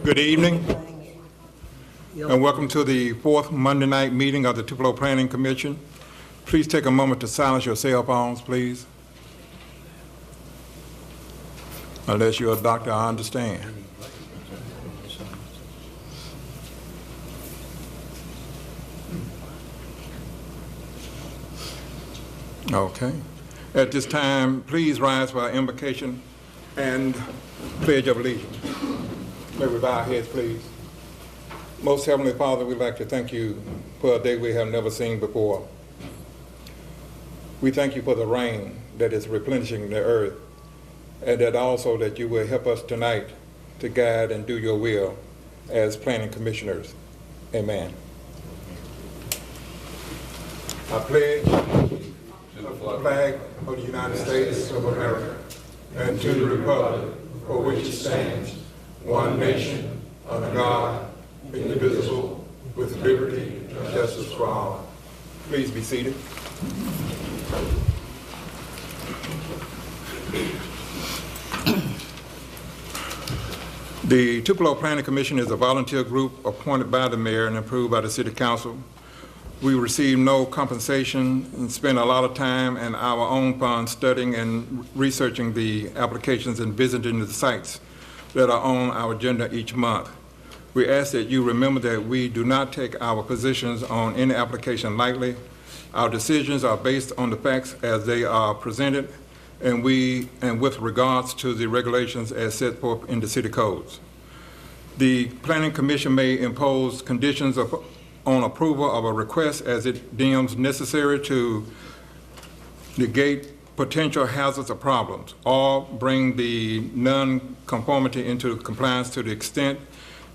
Good evening, and welcome to the fourth Monday night meeting of the Tupelo Planning Commission. Please take a moment to silence your cell phones, please. Unless you're a doctor, I understand. Okay. At this time, please rise for our invocation and pledge of allegiance. May we bow our heads, please. Most Heavenly Father, we'd like to thank you for a day we have never seen before. We thank you for the rain that is replenishing the earth, and that also that you will help us tonight to guide and do your will as planning commissioners. Amen. I pledge to the flag of the United States of America and to the republic for which it stands, one nation, under God, indivisible, with liberty and justice for all. Please be seated. The Tupelo Planning Commission is a volunteer group appointed by the mayor and approved by the city council. We receive no compensation and spend a lot of time and our own funds studying and researching the applications and visiting the sites that are on our agenda each month. We ask that you remember that we do not take our positions on any application lightly. Our decisions are based on the facts as they are presented, and with regards to the regulations as set forth in the city codes. The Planning Commission may impose conditions on approval of a request as it deems necessary to negate potential hazards or problems, or bring the non-conformity into compliance to the extent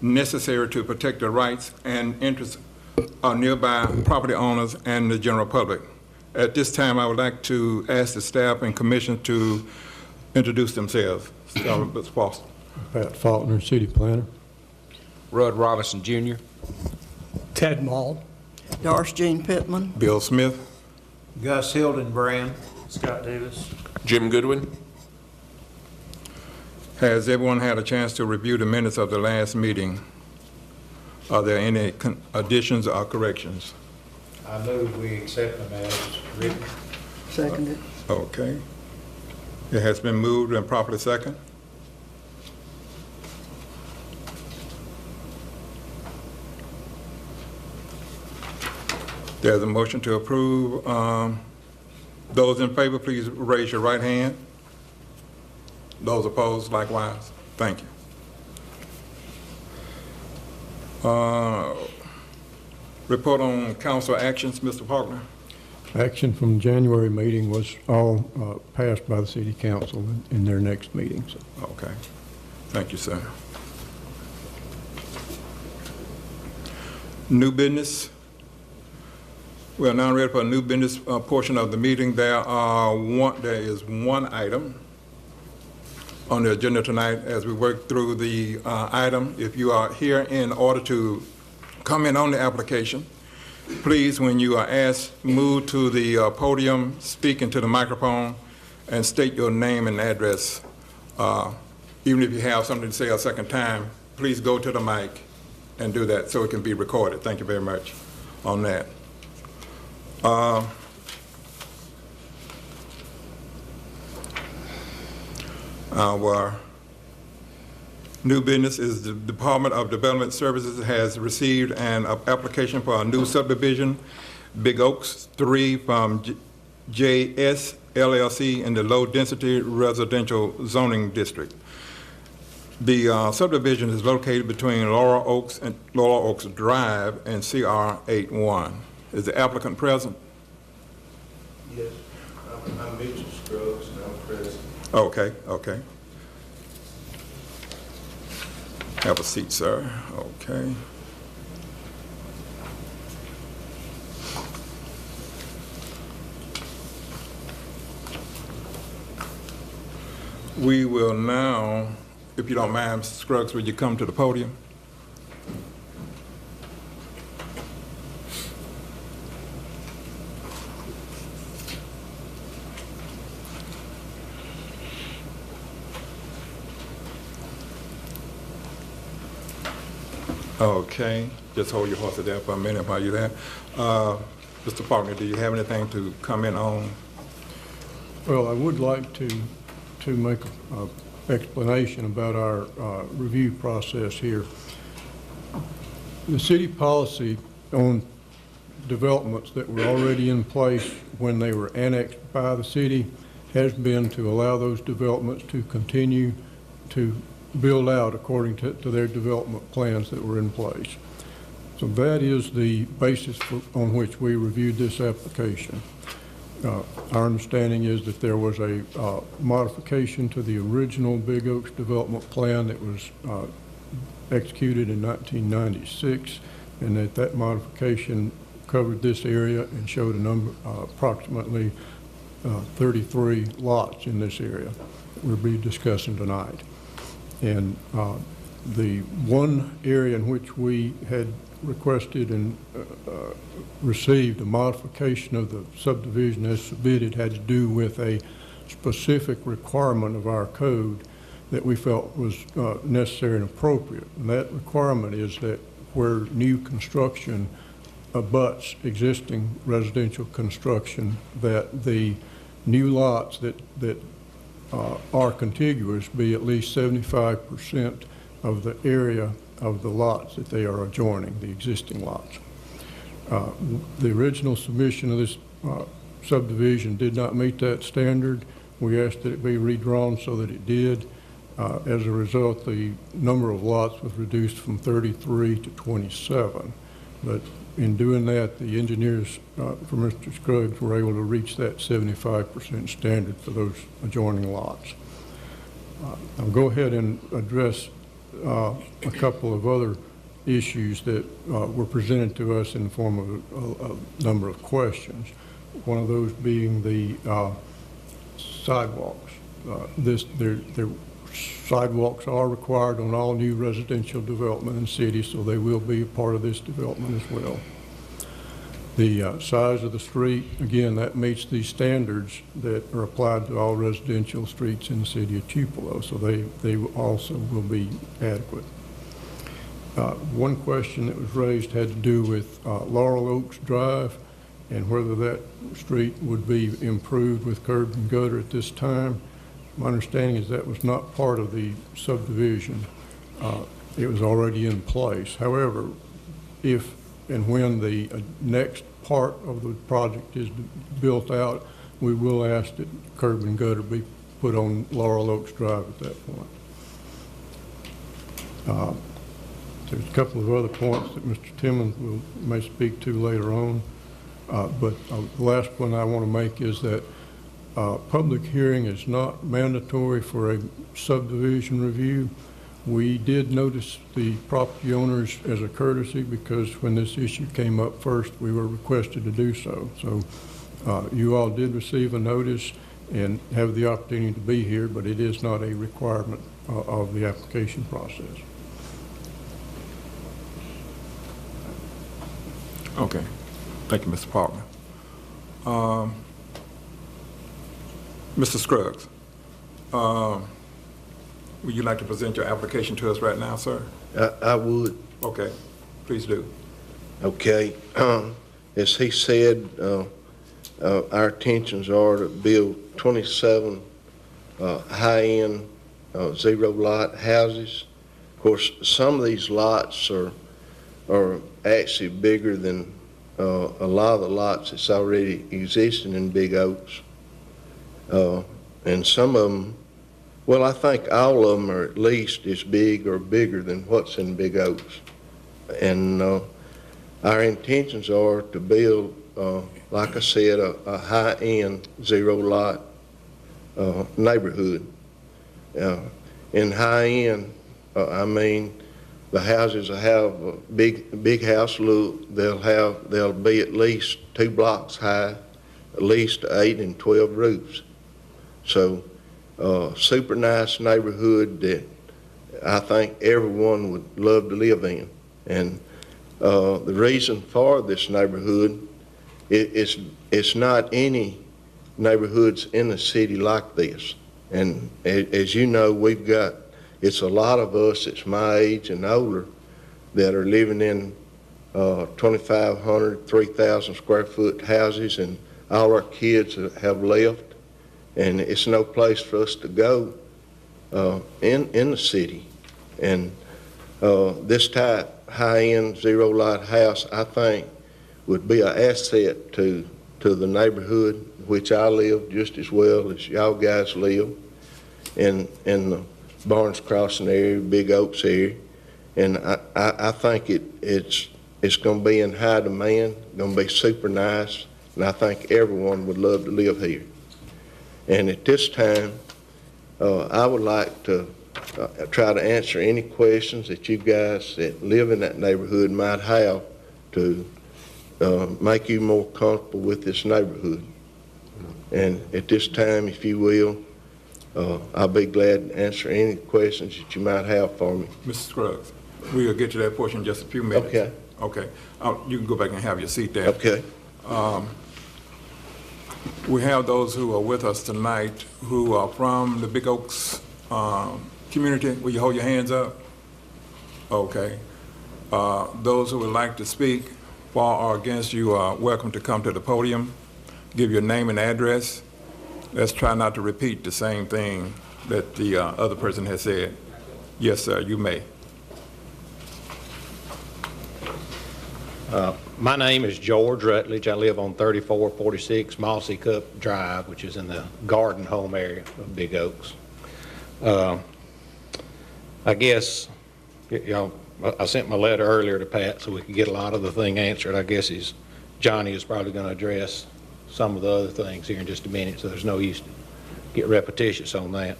necessary to protect the rights and interests of nearby property owners and the general public. At this time, I would like to ask the staff and commission to introduce themselves. Start with Mr. Foster. Pat Faulkner, City Planner. Rudd Robinson, Jr. Ted Maul. Doris Jean Pittman. Bill Smith. Gus Hildenbrand. Scott Davis. Jim Goodwin. Has everyone had a chance to review the minutes of the last meeting? Are there any additions or corrections? I move we accept them as written. Seconded. Okay. It has been moved and properly second. There's a motion to approve. Those in favor, please raise your right hand. Those opposed, likewise. Thank you. Report on council actions, Mr. Faulkner. Action from the January meeting was all passed by the City Council in their next meeting. So. Okay. Thank you, sir. New business. We are now ready for a new business portion of the meeting. There is one item on the agenda tonight as we work through the item. If you are here in order to comment on the application, please, when you are asked, move to the podium, speak into the microphone, and state your name and address. Even if you have something to say a second time, please go to the mic and do that so it can be recorded. Thank you very much on that. Our new business is the Department of Development Services has received an application for a new subdivision, Big Oaks 3 from JS LLC in the Low Density Residential Zoning District. The subdivision is located between Laurel Oaks Drive and CR 81. Is the applicant present? Yes, I'm Mitchell Scruggs, and I'm present. Okay, okay. Have a seat, sir. Okay. We will now, if you don't mind, Mr. Scruggs, would you come to the podium? Okay, just hold your horses there for a minute while you're there. Mr. Faulkner, do you have anything to comment on? Well, I would like to make an explanation about our review process here. The city policy on developments that were already in place when they were annexed by the city has been to allow those developments to continue to build out according to their development plans that were in place. So that is the basis on which we reviewed this application. Our understanding is that there was a modification to the original Big Oaks development plan that was executed in 1996, and that modification covered this area and showed a number, approximately 33 lots in this area that we'll be discussing tonight. And the one area in which we had requested and received a modification of the subdivision as submitted had to do with a specific requirement of our code that we felt was necessary and appropriate. And that requirement is that where new construction abuts existing residential construction, that the new lots that are contiguous be at least 75% of the area of the lots that they are adjoining, the existing lots. The original submission of this subdivision did not meet that standard. We asked that it be redrawn so that it did. As a result, the number of lots was reduced from 33 to 27. But in doing that, the engineers for Mr. Scruggs were able to reach that 75% standard for those adjoining lots. I'll go ahead and address a couple of other issues that were presented to us in the form of a number of questions. One of those being the sidewalks. Their sidewalks are required on all new residential development in the city, so they will be a part of this development as well. The size of the street, again, that meets the standards that are applied to all residential streets in the city of Tupelo, so they also will be adequate. One question that was raised had to do with Laurel Oaks Drive and whether that street would be improved with curb and gutter at this time. My understanding is that was not part of the subdivision. It was already in place. However, if and when the next part of the project is built out, we will ask that curb and gutter be put on Laurel Oaks Drive at that point. There's a couple of other points that Mr. Timmons may speak to later on, but the last one I want to make is that public hearing is not mandatory for a subdivision review. We did notice the property owners as a courtesy because when this issue came up first, we were requested to do so. So you all did receive a notice and have the opportunity to be here, but it is not a requirement of the application process. Okay. Thank you, Mr. Faulkner. Mr. Scruggs, would you like to present your application to us right now, sir? I would. Okay, please do. Okay. As he said, our intentions are to build 27 high-end zero-lot houses. Of course, some of these lots are actually bigger than a lot of the lots that's already existing in Big Oaks. And some of them, well, I think all of them are at least as big or bigger than what's in Big Oaks. And our intentions are to build, like I said, a high-end zero-lot neighborhood. In high-end, I mean, the houses will have a big house look. They'll be at least 2 blocks high, at least 8 and 12 roofs. So, super nice neighborhood that I think everyone would love to live in. And the reason for this neighborhood, it's not any neighborhoods in the city like this. And as you know, it's a lot of us that's my age and older that are living in 2,500, 3,000 square foot houses, and all our kids have left, and it's no place for us to go in the city. And this type high-end zero-lot house, I think, would be an asset to the neighborhood, which I live just as well as y'all guys live, in the Barnes Crossing area, Big Oaks area. And I think it's going to be in high demand, going to be super nice, and I think everyone would love to live here. And at this time, I would like to try to answer any questions that you guys that live in that neighborhood might have to make you more comfortable with this neighborhood. And at this time, if you will, I'll be glad to answer any questions that you might have for me. Mr. Scruggs, we'll get to that portion in just a few minutes. Okay. Okay. You can go back and have your seat there. Okay. We have those who are with us tonight who are from the Big Oaks community. Will you hold your hands up? Okay. Those who would like to speak for or against, you are welcome to come to the podium, give your name and address. Let's try not to repeat the same thing that the other person has said. Yes, sir, you may. My name is George Rutledge. I live on 3446 Mossy Cup Drive, which is in the Garden Home area of Big Oaks. I guess, I sent my letter earlier to Pat so we could get a lot of the thing answered. I guess Johnny is probably going to address some of the other things here in just a minute, so there's no use to get repetitious on that.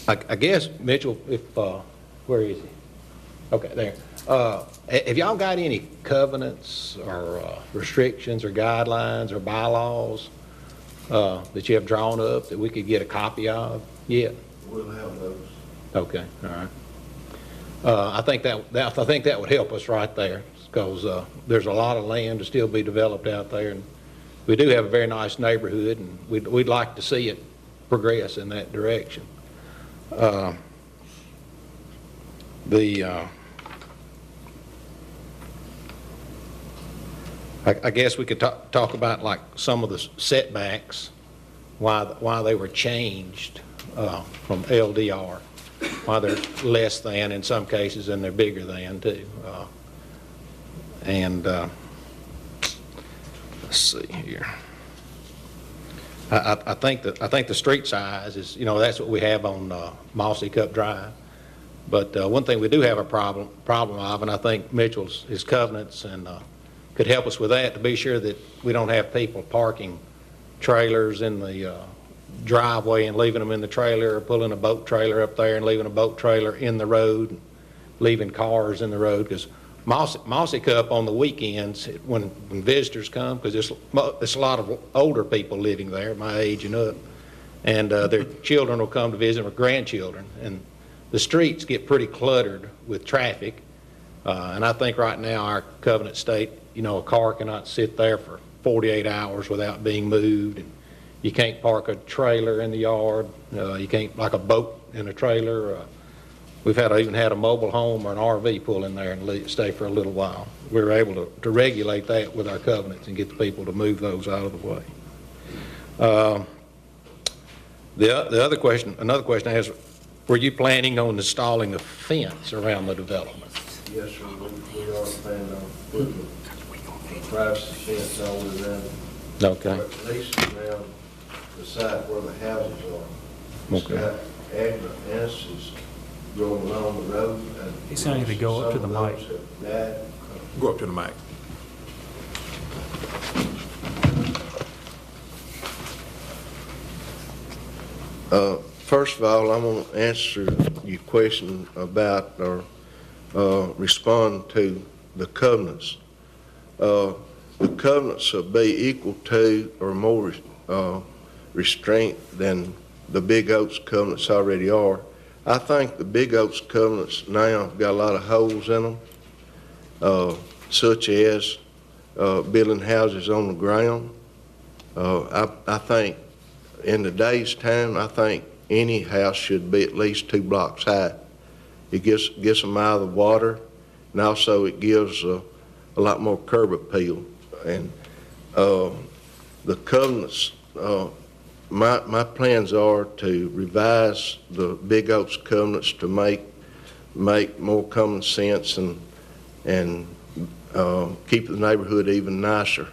I guess, Mitchell, where is he? Okay, there. Have y'all got any covenants or restrictions or guidelines or bylaws that you have drawn up that we could get a copy of yet? We'll have those. Okay, all right. I think that would help us right there, because there's a lot of land to still be developed out there, and we do have a very nice neighborhood, and we'd like to see it progress in that direction. I guess we could talk about like some of the setbacks, why they were changed from LDR, why they're less than in some cases and they're bigger than too. Let's see here. I think the street size is, that's what we have on Mossy Cup Drive. But one thing we do have a problem of, and I think Mitchell's his covenants and could help us with that, to be sure that we don't have people parking trailers in the driveway and leaving them in the trailer, or pulling a boat trailer up there and leaving a boat trailer in the road, and leaving cars in the road. Because Mossy Cup on the weekends, when visitors come, because there's a lot of older people living there, my age and up, and their children will come to visit, or grandchildren, and the streets get pretty cluttered with traffic. And I think right now our covenant state, a car cannot sit there for 48 hours without being moved. And you can't park a trailer in the yard. You can't, like a boat in a trailer. We've even had a mobile home or an RV pull in there and stay for a little while. We were able to regulate that with our covenants and get the people to move those out of the way. Another question I have is, were you planning on installing a fence around the development? Yes, sir. We are planning on putting a privacy fence all around. Okay. At least around the site where the houses are. It's Okay. got agribusinesses growing along the road. He's saying to go up to the Some of mic. those have died. Go up to the mic. First of all, I'm going to answer your question about or respond to the covenants. The covenants will be equal to or more restraint than the Big Oaks covenants already are. I think the Big Oaks covenants now have got a lot of holes in them, such as building houses on the ground. I think in today's time, I think any house should be at least 2 blocks high. It gets them out of the water, and also it gives a lot more curb appeal. And the covenants, my plans are to revise the Big Oaks covenants to make more common sense and keep the neighborhood even nicer.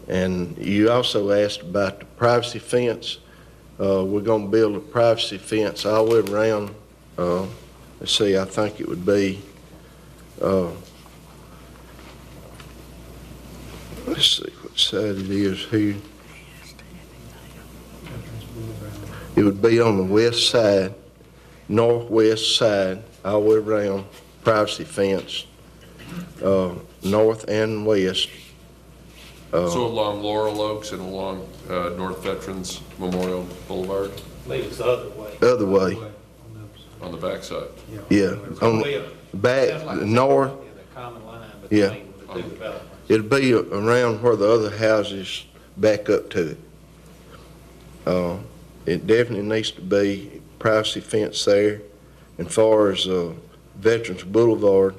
And you also asked about the privacy fence. We're going to build a privacy fence all the way around. Let's see, I think it would be, let's see what side it is here. It would be on the west side, northwest side, all the way around, privacy fence, north and west. So along Laurel Oaks and along North Veterans Memorial Boulevard Leave the other way. Other way, on the backside. yeah. On the back, north, In the common line Yeah. between the two developments. it'll be around where the other houses back up to it. It definitely needs to be privacy fence there. And far as Veterans Boulevard,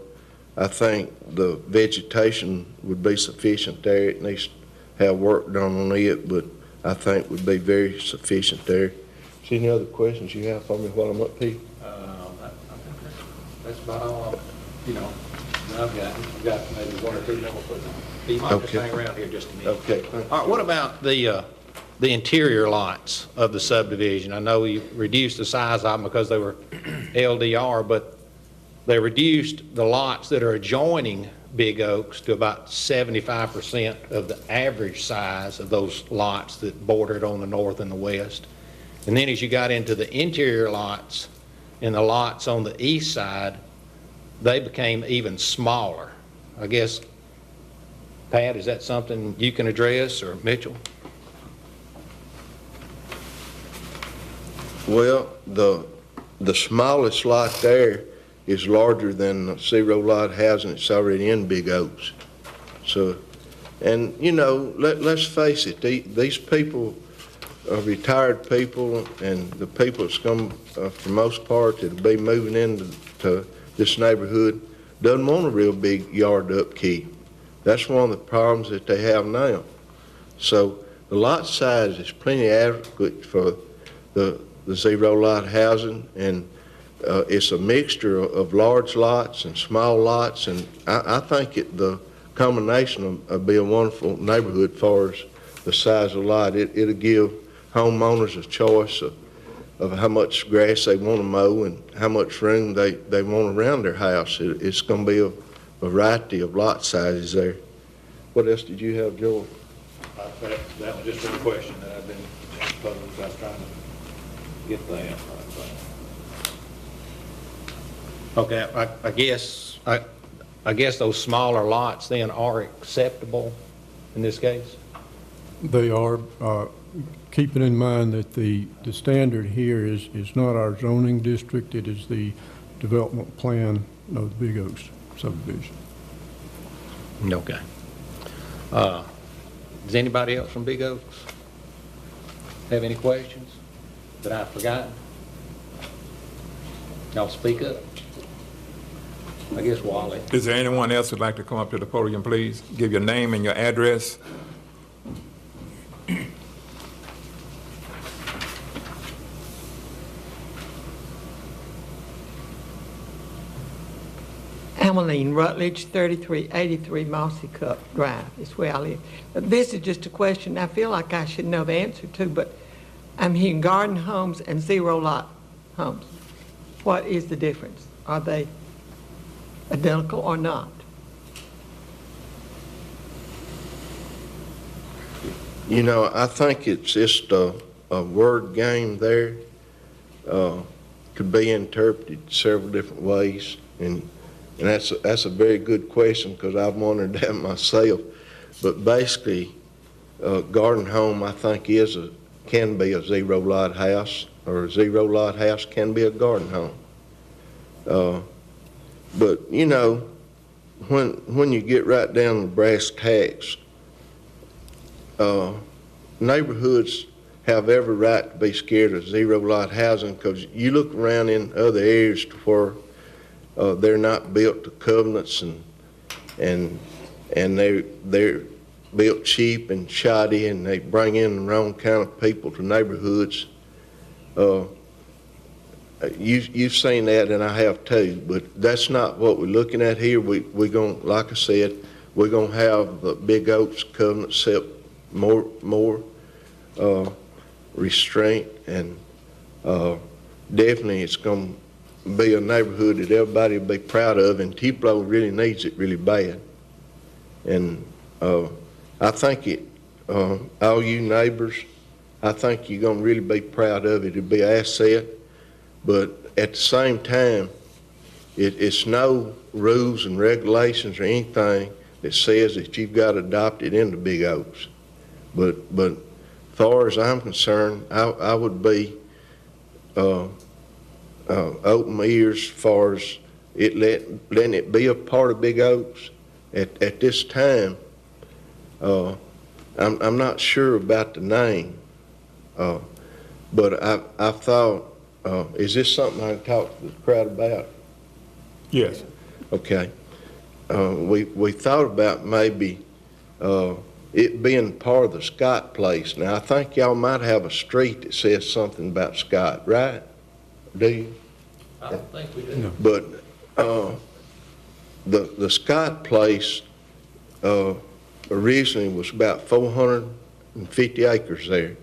I think the vegetation would be sufficient there. It needs to have work done on it, but I think would be very sufficient there. Is there any other questions you have for me while I'm up here? I think that's about all, that I've got. I've got maybe one or two more, but you might just Okay. hang around here just a minute. Okay. All right, what about the interior lots of the subdivision? I know you reduced the size of them because they were LDR, but they reduced the lots that are adjoining Big Oaks to about 75% of the average size of those lots that bordered on the north and the west. And then as you got into the interior lots and the lots on the east side, they became even smaller. I guess, Pat, is that something you can address, or Mitchell? Well, the smallest lot there is larger than the zero lot housing that's already in Big Oaks. So, and let's face it, these people are retired people, and the people that's come, for most part, that'll be moving into this neighborhood doesn't want a real big yard to upkeep. That's one of the problems that they have now. So the lot size is plenty adequate for the zero lot housing, and it's a mixture of large lots and small lots, and I think the combination will be a wonderful neighborhood as far as the size of the lot. It'll give homeowners a choice of how much grass they want to mow and how much room they want around their house. It's going to be a variety of lot sizes there. What else did you have, Joel? That was just a question that I've been posing. I was trying to get that. Okay, I guess those smaller lots then are acceptable in this case? They are, keeping in mind that the standard here is not our zoning district, it is the development plan of the Big Oaks subdivision. Okay. Does anybody else from Big Oaks have any questions that I've forgotten? Y'all speak up. I guess Wally. Is there anyone else who'd like to come up to the podium, please? Give your name and your address. Emmeline Rutledge, 3383 Mossy Cup Drive is where I live. This is just a question I feel like I should know the answer to, but I'm hearing garden homes and zero lot homes. What is the difference? Are they identical or not? I think it's just a word game there. Could be interpreted several different ways, and that's a very good question because I've wondered that myself. But basically, garden home I think can be a zero lot house, or a zero lot house can be a garden home. But when you get right down to brass tacks, neighborhoods have every right to be scared of zero lot housing because you look around in other areas to where they're not built to covenants, and they're built cheap and shoddy, and they bring in the wrong kind of people to neighborhoods. You've seen that, and I have too, but that's not what we're looking at here. We're going, like I said, we're going to have the Big Oaks covenant set more restraint, and definitely it's going to be a neighborhood that everybody will be proud of, and Tupelo really needs it really bad. And I think all you neighbors, I think you're going to really be proud of it. It'll be an asset, but at the same time, it's no rules and regulations or anything that says that you've got to adopt it into Big Oaks. But as far as I'm concerned, I would be open ears as far as letting it be a part of Big Oaks. At this time, I'm not sure about the name, but I thought, is this something I can talk to the crowd about? Yes. Okay. We thought about maybe it being part of the Scott place. Now, I think y'all might have a street that says something about Scott, right? Do you? I don't think we do. No. But the Scott place originally was about 450 acres there,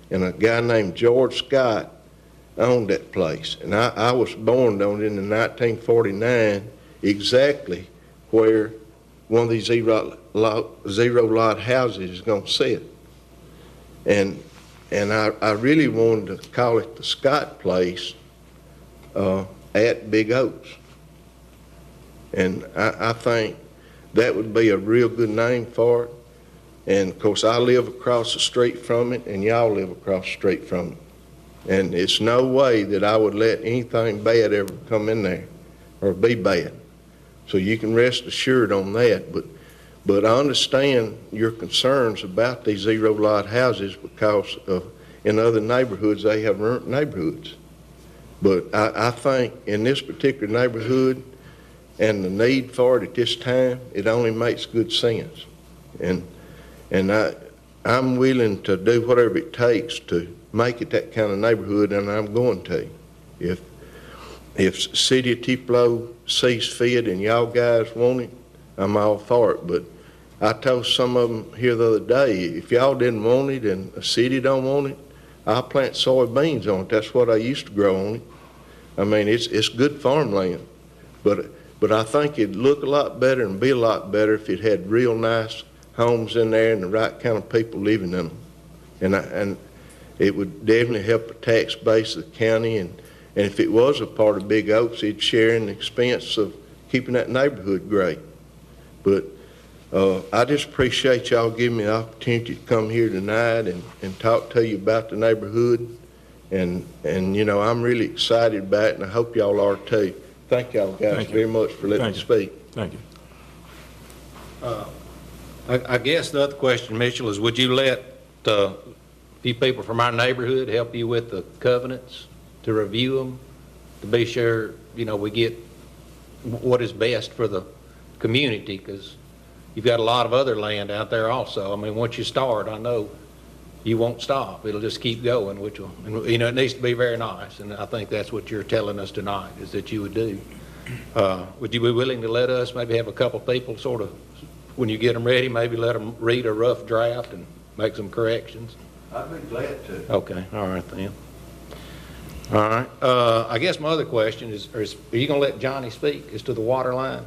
and a guy named George Scott owned that place. And I was born on it in 1949, exactly where one of these zero lot houses is going to sit. And I really wanted to call it the Scott place at Big Oaks. And I think that would be a real good name for it. And of course, I live across the street from it, and y'all live across the street from it. And it's no way that I would let anything bad ever come in there or be bad. So you can rest assured on that. But I understand your concerns about these zero lot houses because in other neighborhoods they have ruined neighborhoods. But I think in this particular neighborhood and the need for it at this time, it only makes good sense. And I'm willing to do whatever it takes to make it that kind of neighborhood, and I'm going to. If City of Tupelo sees fit and y'all guys want it, I'm all for it. But I told some of them here the other day, if y'all didn't want it and the city don't want it, I'll plant soybeans on it. That's what I used to grow on it. I mean, it's good farmland. But I think it'd look a lot better and be a lot better if it had real nice homes in there and the right kind of people living in them. And it would definitely help the tax base of the county. And if it was a part of Big Oaks, it'd share in the expense of keeping that neighborhood great. But I just appreciate y'all giving me the opportunity to come here tonight and talk to you about the neighborhood. And you know, I'm really excited about it, and I hope y'all are too. Thank y'all guys very much for letting me speak. Thank you. I guess the other question, Mitchell, is would you let a few people from our neighborhood help you with the covenants to review them, to be sure, you know, we get what is best for the community? Because you've got a lot of other land out there also. I mean, once you start, I know you won't stop. It'll just keep going, which will, and, you know, it needs to be very nice. And I think that's what you're telling us tonight, is that you would do. Would you be willing to let us maybe have a couple people sort of, when you get them ready, maybe let them read a rough draft and make some corrections? I'd be glad to. Okay, all right then. All right. I guess my other question is, are you going to let Johnny speak as to the water line?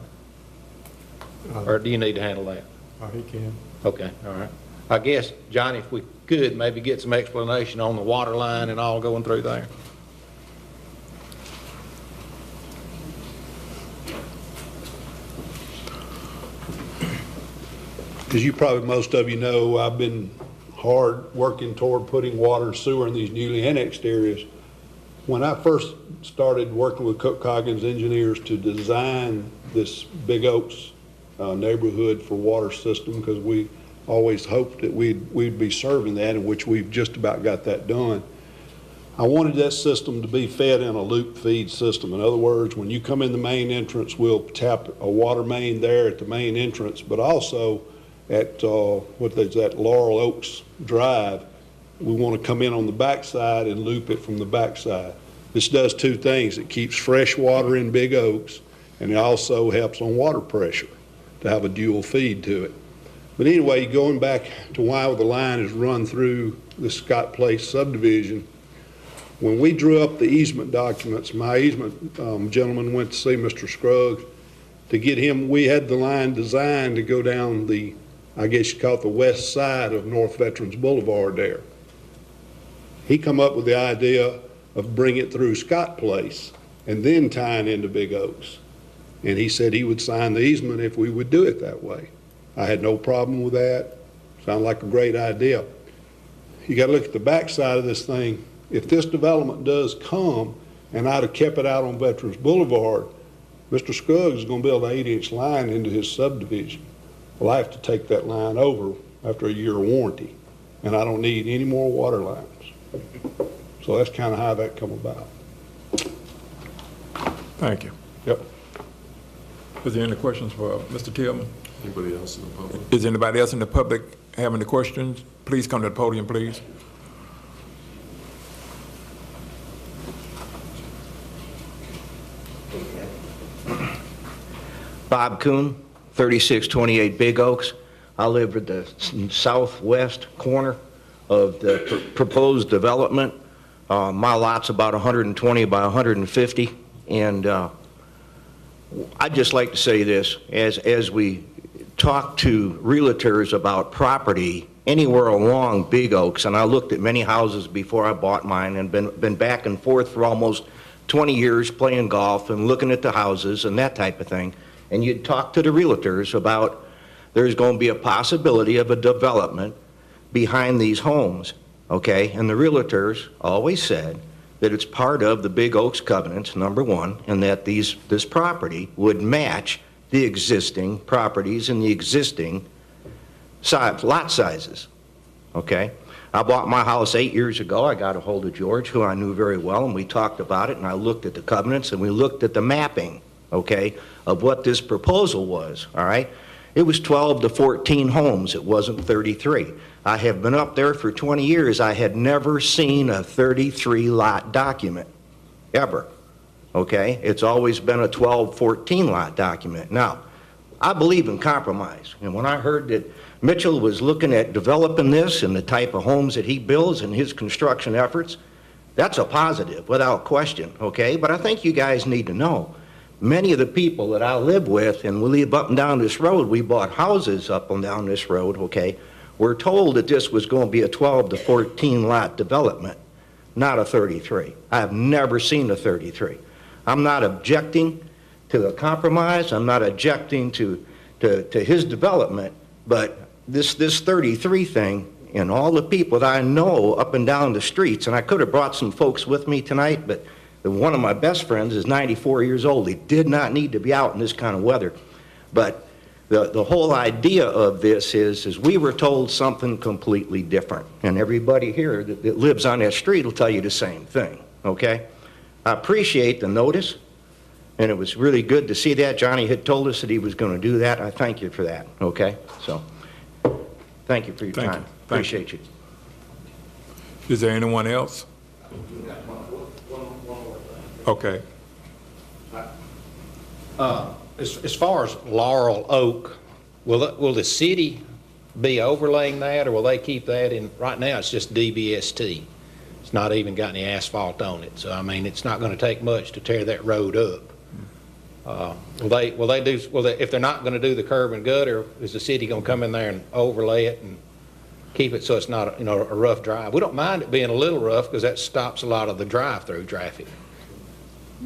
Or do you need to handle that? He can. Okay, all right. I guess, Johnny, if we could maybe get some explanation on the water line and all going through there. As you probably, most of you know, I've been hard working toward putting water and sewer in these newly annexed areas. When I first started working with Cook Coggins engineers to design this Big Oaks neighborhood for water system, because we always hoped that we'd be serving that, in which we've just about got that done. I wanted that system to be fed in a loop feed system. In other words, when you come in the main entrance, we'll tap a water main there at the main entrance, but also at, Laurel Oaks Drive, we want to come in on the backside and loop it from the backside. This does two things. It keeps fresh water in Big Oaks, and it also helps on water pressure to have a dual feed to it. But anyway, going back to why the line is run through the Scott Place subdivision, when we drew up the easement documents, my easement gentleman went to see Mr. Scruggs to get him, we had the line designed to go down the, I guess you call it the west side of North Veterans Boulevard there. He come up with the idea of bringing it through Scott Place and then tying into Big Oaks. And he said he would sign the easement if we would do it that way. I had no problem with that. Sounded like a great idea. You got to look at the backside of this thing. If this development does come, and I'd have kept it out on Veterans Boulevard, Mr. Scruggs is going to build an 8-inch line into his subdivision. Well, I have to take that line over after a year warranty, and I don't need any more water lines. So that's kind of how that come about. Thank you. Yep. Is there any questions for Mr. Tillman? Anybody else in the public? Is anybody else in the public having any questions? Please come to the podium, please. Bob Kuhn, 3628 Big Oaks. I live at the southwest corner of the proposed development. My lot's about 120 by 150, and I'd just like to say this. As we talk to realtors about property anywhere along Big Oaks, and I looked at many houses before I bought mine and been back and forth for almost 20 years playing golf and looking at the houses and that type of thing, and you'd talk to the realtors about there's going to be a possibility of a development behind these homes, okay? And the realtors always said that it's part of the Big Oaks covenants, number one, and that this property would match the existing properties and the existing lot sizes, okay? I bought my house 8 years ago. I got a hold of George, who I knew very well, and we talked about it, and I looked at the covenants, and we looked at the mapping, okay, of what this proposal was, all right? It was 12 to 14 homes. It wasn't 33. I have been up there for 20 years. I had never seen a 33 lot document, ever, okay? It's always been a 12, 14 lot document. Now, I believe in compromise, and when I heard that Mitchell was looking at developing this and the type of homes that he builds and his construction efforts, that's a positive, without question, okay? But I think you guys need to know, many of the people that I live with, and we live up and down this road, we bought houses up and down this road, okay? We're told that this was going to be a 12 to 14 lot development, not a 33. I have never seen a 33. I'm not objecting to the compromise. I'm not objecting to his development, but this 33 thing, and all the people that I know up and down the streets, and I could have brought some folks with me tonight, but one of my best friends is 94 years old. He did not need to be out in this kind of weather. But the whole idea of this is we were told something completely different. And everybody here that lives on that street will tell you the same thing, okay? I appreciate the notice, and it was really good to see that. Johnny had told us that he was going to do that. I thank you for that, okay? So, thank you for your time. Appreciate you. Is there anyone else? Okay. As far as Laurel Oak, will the city be overlaying that, or will they keep that in? Right now, it's just DBST. It's not even got any asphalt on it. So, I mean, it's not going to take much to tear that road up. If they're not going to do the curb and gutter, is the city going to come in there and overlay it and keep it so it's not a rough drive? We don't mind it being a little rough because that stops a lot of the drive-through traffic.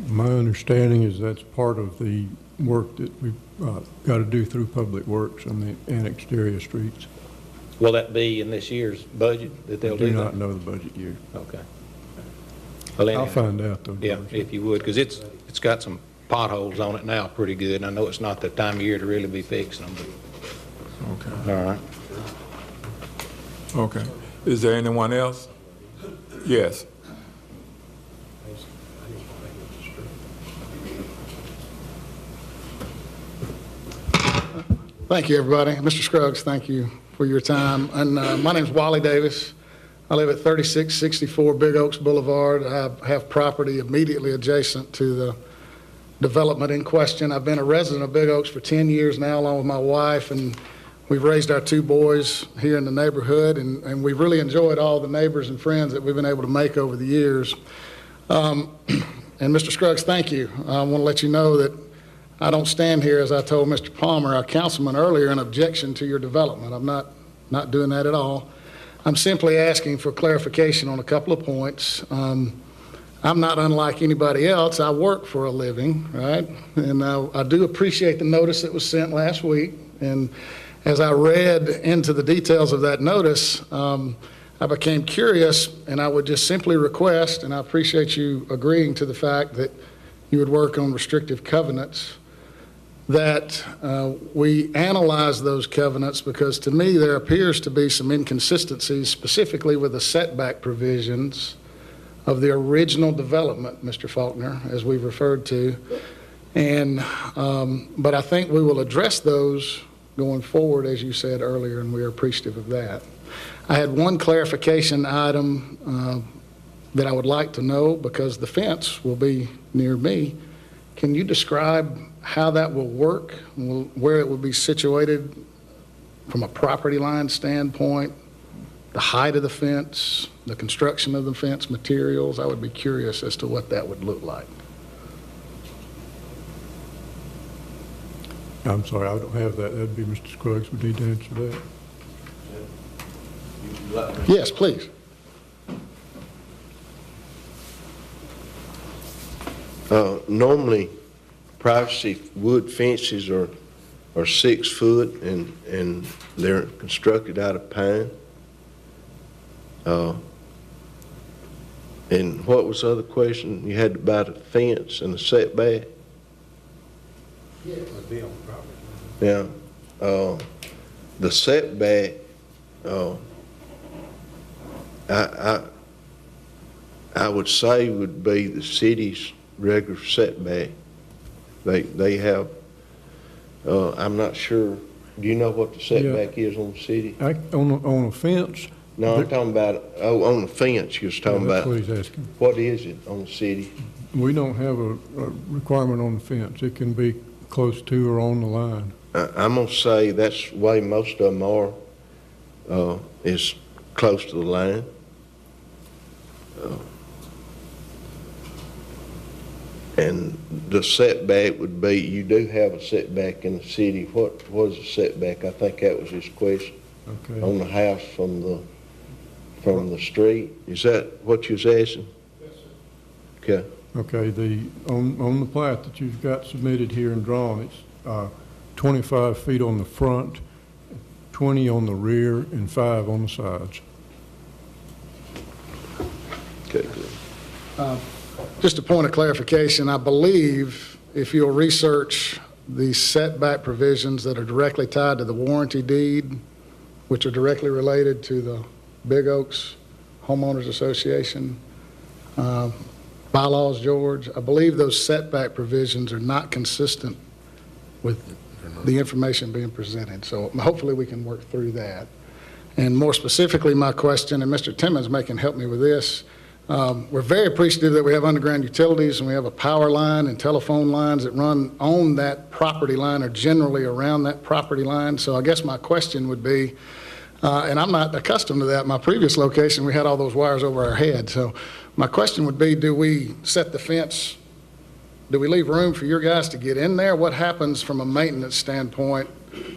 My understanding is that's part of the work that we've got to do through Public Works on the annexed area streets. Will that be in this year's budget that they'll do that? I do not know the budget year. Okay. Well, anyhow, I'll find out, though. Yeah, if you would, because it's got some potholes on it now pretty good, and I know it's not the time of year to really be fixing them. But, Okay. all right. Okay. Is there anyone else? Yes. Thank you, everybody. Mr. Scruggs, thank you for your time. And my name's Wally Davis. I live at 3664 Big Oaks Boulevard. I have property immediately adjacent to the development in question. I've been a resident of Big Oaks for 10 years now, along with my wife, and we've raised our 2 boys here in the neighborhood, and we've really enjoyed all the neighbors and friends that we've been able to make over the years. And Mr. Scruggs, thank you. I want to let you know that I don't stand here, as I told Mr. Palmer, our councilman earlier, in objection to your development. I'm not doing that at all. I'm simply asking for clarification on a couple of points. I'm not unlike anybody else. I work for a living, right? And I do appreciate the notice that was sent last week. And as I read into the details of that notice, I became curious, and I would just simply request, and I appreciate you agreeing to the fact that you would work on restrictive covenants, that we analyze those covenants, because to me there appears to be some inconsistencies, specifically with the setback provisions of the original development, Mr. Faulkner, as we've referred to. And but I think we will address those going forward, as you said earlier, and we are appreciative of that. I had one clarification item that I would like to know, because the fence will be near me. Can you describe how that will work, where it will be situated from a property line standpoint, the height of the fence, the construction of the fence materials? I would be curious as to what that would look like. I'm sorry, I don't have that. That'd be Mr. Scruggs would need to answer that. Yes, please. Normally, privacy wood fences are 6 foot, and they're constructed out of pine. And what was the other question? You had about a fence and a setback? Yeah, it would be on property. Yeah. The setback, I would say would be the city's regular setback. They have, I'm not sure, do you know what the setback is on the city? On a fence? No, I'm talking about, on the fence you was talking about. That's what he's asking. What is it on the city? We don't have a requirement on the fence. It can be close to or on the line. I'm going to say that's the way most of them are, is close to the line. And the setback would be, you do have a setback in the city. What was the setback? I think that was his question. Okay. On the house from the street. Is that what you was asking? Yes, sir. Okay. Okay, on the plat that you've got submitted here and drawn, it's 25 feet on the front, 20 on the rear, and 5 on the sides. Okay, good. Just a point of clarification, I believe if you'll research the setback provisions that are directly tied to the warranty deed, which are directly related to the Big Oaks Homeowners Association bylaws, George, I believe those setback provisions are not consistent with the information being presented. So hopefully we can work through that. And more specifically, my question, and Mr. Timmons may can help me with this, we're very appreciative that we have underground utilities and we have a power line and telephone lines that run on that property line or generally around that property line. So I guess my question would be, and I'm not accustomed to that. My previous location, we had all those wires over our head. So my question would be, do we set the fence, do we leave room for your guys to get in there? What happens from a maintenance standpoint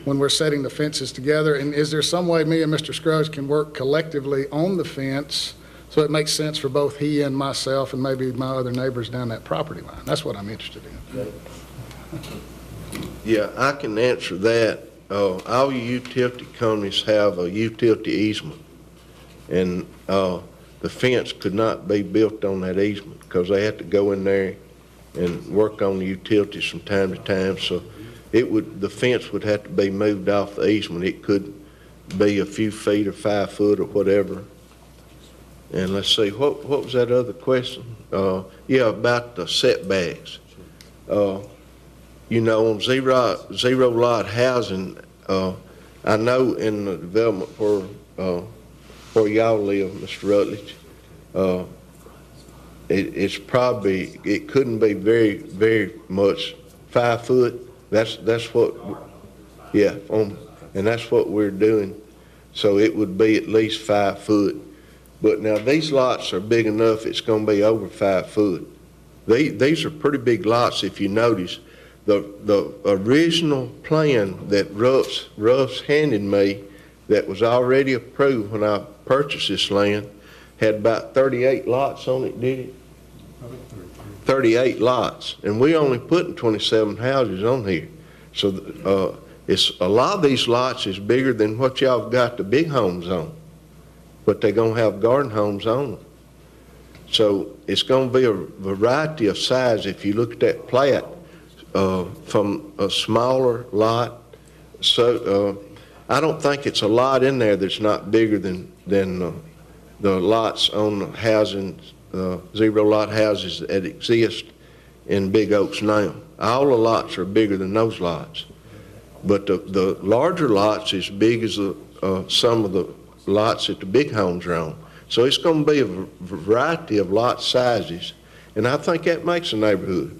when we're setting the fences together? And is there some way me and Mr. Scruggs can work collectively on the fence so it makes sense for both he and myself and maybe my other neighbors down that property line? That's what I'm interested in. Yeah, I can answer that. All utility companies have a utility easement, and the fence could not be built on that easement because they had to go in there and work on the utilities from time to time. So the fence would have to be moved off the easement. It could be a few feet or 5 foot or whatever. And let's see, what was that other question? Yeah, about the setbacks. You know, on zero lot housing, I know in the development where y'all live, Mr. Rutledge, it's probably, it couldn't be very, very much 5 foot. That's what, yeah, and that's what we're doing. So it would be at least 5 foot. But now these lots are big enough, it's gonna be over 5 foot. These are pretty big lots if you notice. The original plan that Ruff's handed me that was already approved when I purchased this land had about 38 lots on it, did it? 38 lots, and we only putting 27 houses on here. So it's a lot of these lots is bigger than what y'all have got the big homes on, but they're gonna have garden homes on them. So it's gonna be a variety of size. If you look at that plat, from a smaller lot, so I don't think it's a lot in there that's not bigger than the lots on the housing, zero lot houses that exist in Big Oaks now. All the lots are bigger than those lots, but the larger lots is big as some of the lots that the big homes are on. So it's going to be a variety of lot sizes, and I think that makes a neighborhood.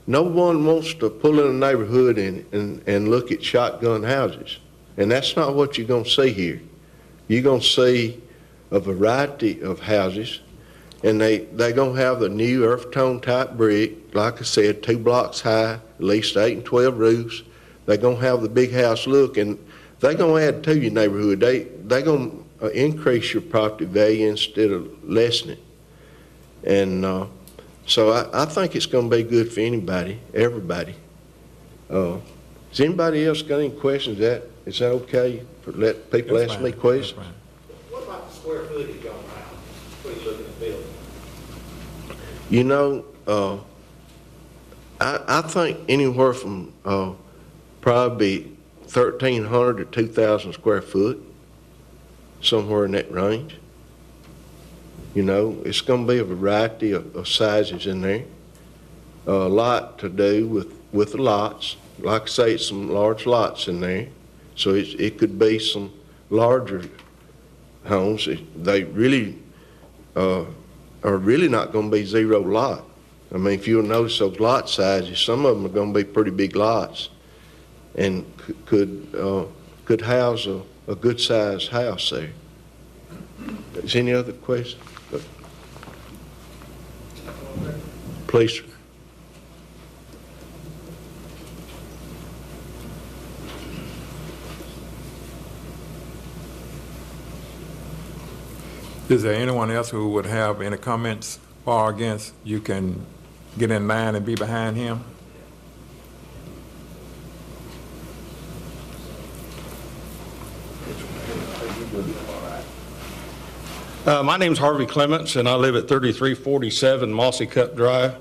No one wants to pull in a neighborhood and look at shotgun houses, and that's not what you're going to see here. You're going to see a variety of houses, and they're going to have the new earth tone type brick, like I said, 2 blocks high, at least 8 and 12 roofs. They're going to have the big house look, and they're going to add to your neighborhood. They're going to increase your property value instead of lessen it. And so I think it's going to be good for anybody, everybody. Has anybody else got any questions? Is that okay for let people ask me questions? What about the square footage on the house? What are you looking at building? You know, I think anywhere from probably 1,300 to 2,000 square foot, somewhere in that range. You know, it's going to be a variety of sizes in there. A lot to do with the lots. Like I say, it's some large lots in there. So it could be some larger homes. They really are really not going to be zero lot. I mean, if you'll notice those lot sizes, some of them are going to be pretty big lots and could house a good sized house there. Is any other question? Please, sir. Is there anyone else who would have any comments for or against? You can get in line and be behind him. My name's Harvey Clements, and I live at 3347 Mossy Cup Drive,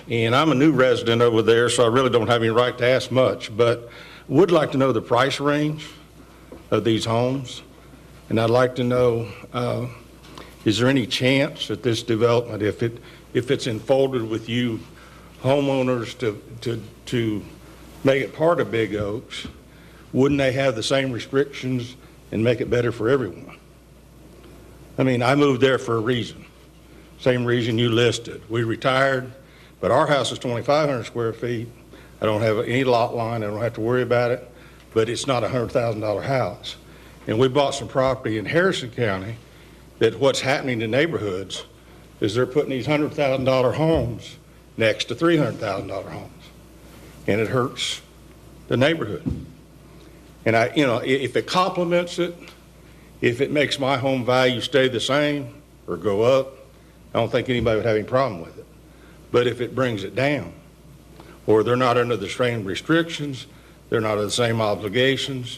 and I'm a new resident over there, so I really don't have any right to ask much, but would like to know the price range of these homes, and I'd like to know, is there any chance that this development, if it's enfolded with you homeowners to make it part of Big Oaks, wouldn't they have the same restrictions and make it better for everyone? I mean, I moved there for a reason, same reason you listed. We retired, but our house is 2,500 square feet. I don't have any lot line, I don't have to worry about it, but it's not a $100,000 house. And we bought some property in Harrison County that what's happening to neighborhoods is they're putting these $100,000 homes next to $300,000 homes. And it hurts the neighborhood. And if it complements it, if it makes my home value stay the same or go up, I don't think anybody would have any problem with it. But if it brings it down, or they're not under the same restrictions, they're not under the same obligations,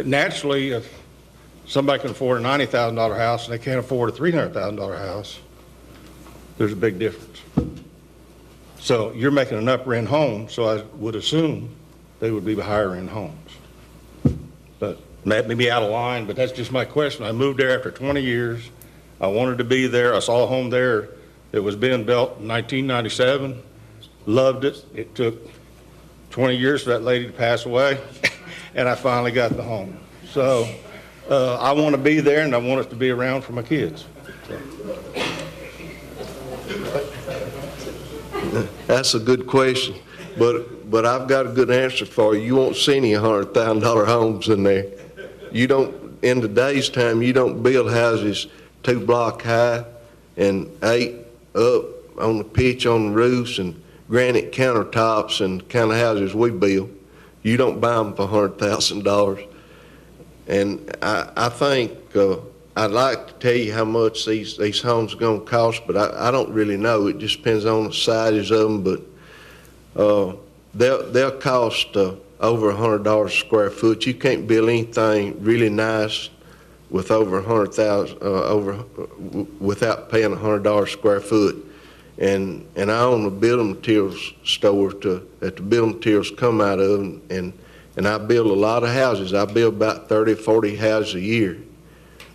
naturally, if somebody can afford a $90,000 house and they can't afford a $300,000 house, there's a big difference. So you're making an upper end home, so I would assume they would be higher end homes. But That may be out of line, but that's just my question. I moved there after 20 years. I wanted to be there. I saw a home there that was being built in 1997. Loved it. It took 20 years for that lady to pass away, and I finally got the home. So I want to be there, and I want it to be around for my kids. That's a good question, but I've got a good answer for you. You won't see any $100,000 homes in there. You don't, in today's time, you don't build houses 2 block high and 8 up on the pitch on the roofs and granite countertops and the kind of houses we build. You don't buy them for $100,000. And I think I'd like to tell you how much these homes are going to cost, but I don't really know. It just depends on the sizes of them. But they'll cost over $100 a square foot. You can't build anything really nice with over $100,000 without paying $100 a square foot. And I own a building materials store that the building materials come out of, and I build a lot of houses. I build about 30, 40 houses a year.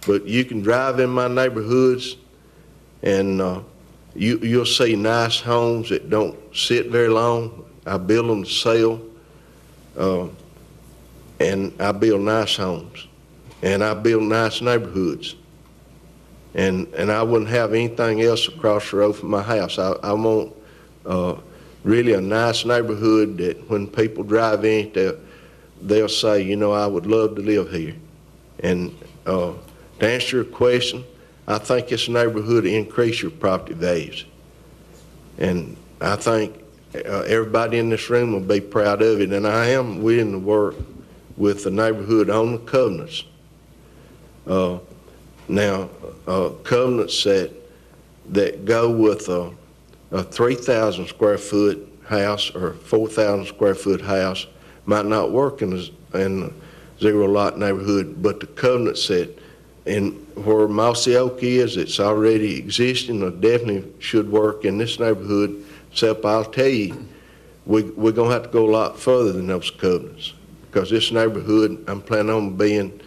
But you can drive in my neighborhoods, and you'll see nice homes that don't sit very long. I build them to sell, and I build nice homes, and I build nice neighborhoods. And I wouldn't have anything else across the road from my house. I want really a nice neighborhood that when people drive in, they'll say, you know, I would love to live here. And to answer your question, I think this neighborhood will increase your property values. And I think everybody in this room will be proud of it. And I am willing to work with the neighborhood on the covenants. Now, covenants that go with a 3,000 square foot house or 4,000 square foot house might not work in a zero lot neighborhood, but the covenants that in where Mossy Oak is, it's already existing, or definitely should work in this neighborhood, except I'll tell you, we're going to have to go a lot further than those covenants, because this neighborhood, I'm planning on being,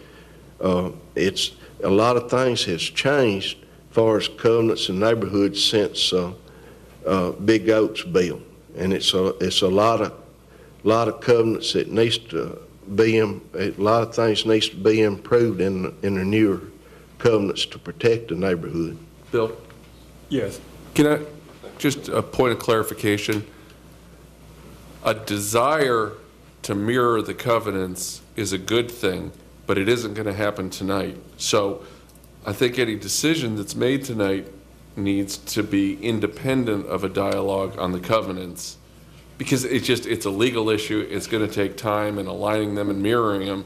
it's a lot of things has changed as far as covenants and neighborhoods since Big Oaks built, and it's a lot of covenants that needs to be a lot of things needs to be improved in the newer covenants to protect the neighborhood. Bill? Yes. Can I, just a point of clarification, a desire to mirror the covenants is a good thing, but it isn't going to happen tonight. So I think any decision that's made tonight needs to be independent of a dialogue on the covenants, because it's a legal issue. It's going to take time, and aligning them and mirroring them,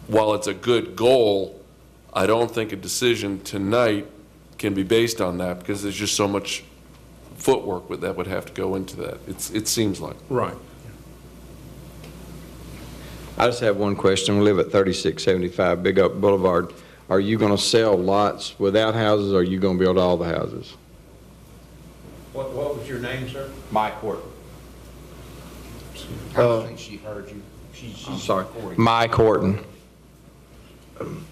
while it's a good goal, I don't think a decision tonight can be based on that, because there's just so much footwork that would have to go into that. It seems like. Right. I just have one question. We live at 3675 Big Oak Boulevard. Are you going to sell lots without houses, or are you going to build all the houses? What was your name, sir? Mike Horton. I don't think she heard you. I'm sorry. Mike Horton.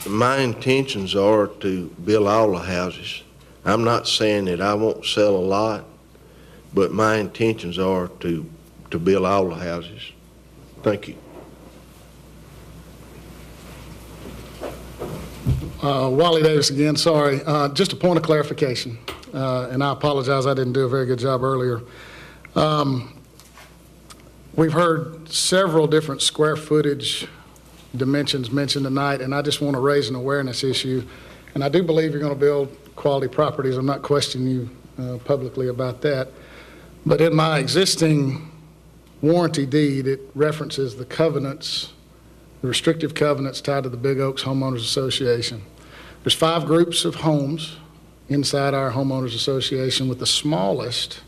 My intentions are to build all the houses. I'm not saying that I won't sell a lot, but my intentions are to build all the houses. Thank you. Wally Davis again, sorry. Just a point of clarification, and I apologize, I didn't do a very good job earlier. We've heard several different square footage dimensions mentioned tonight, and I just want to raise an awareness issue. And I do believe you're going to build quality properties. I'm not questioning you publicly about that. But in my existing warranty deed, it references the covenants, the restrictive covenants tied to the Big Oaks Homeowners Association. There's 5 groups of homes inside our homeowners association, with the smallest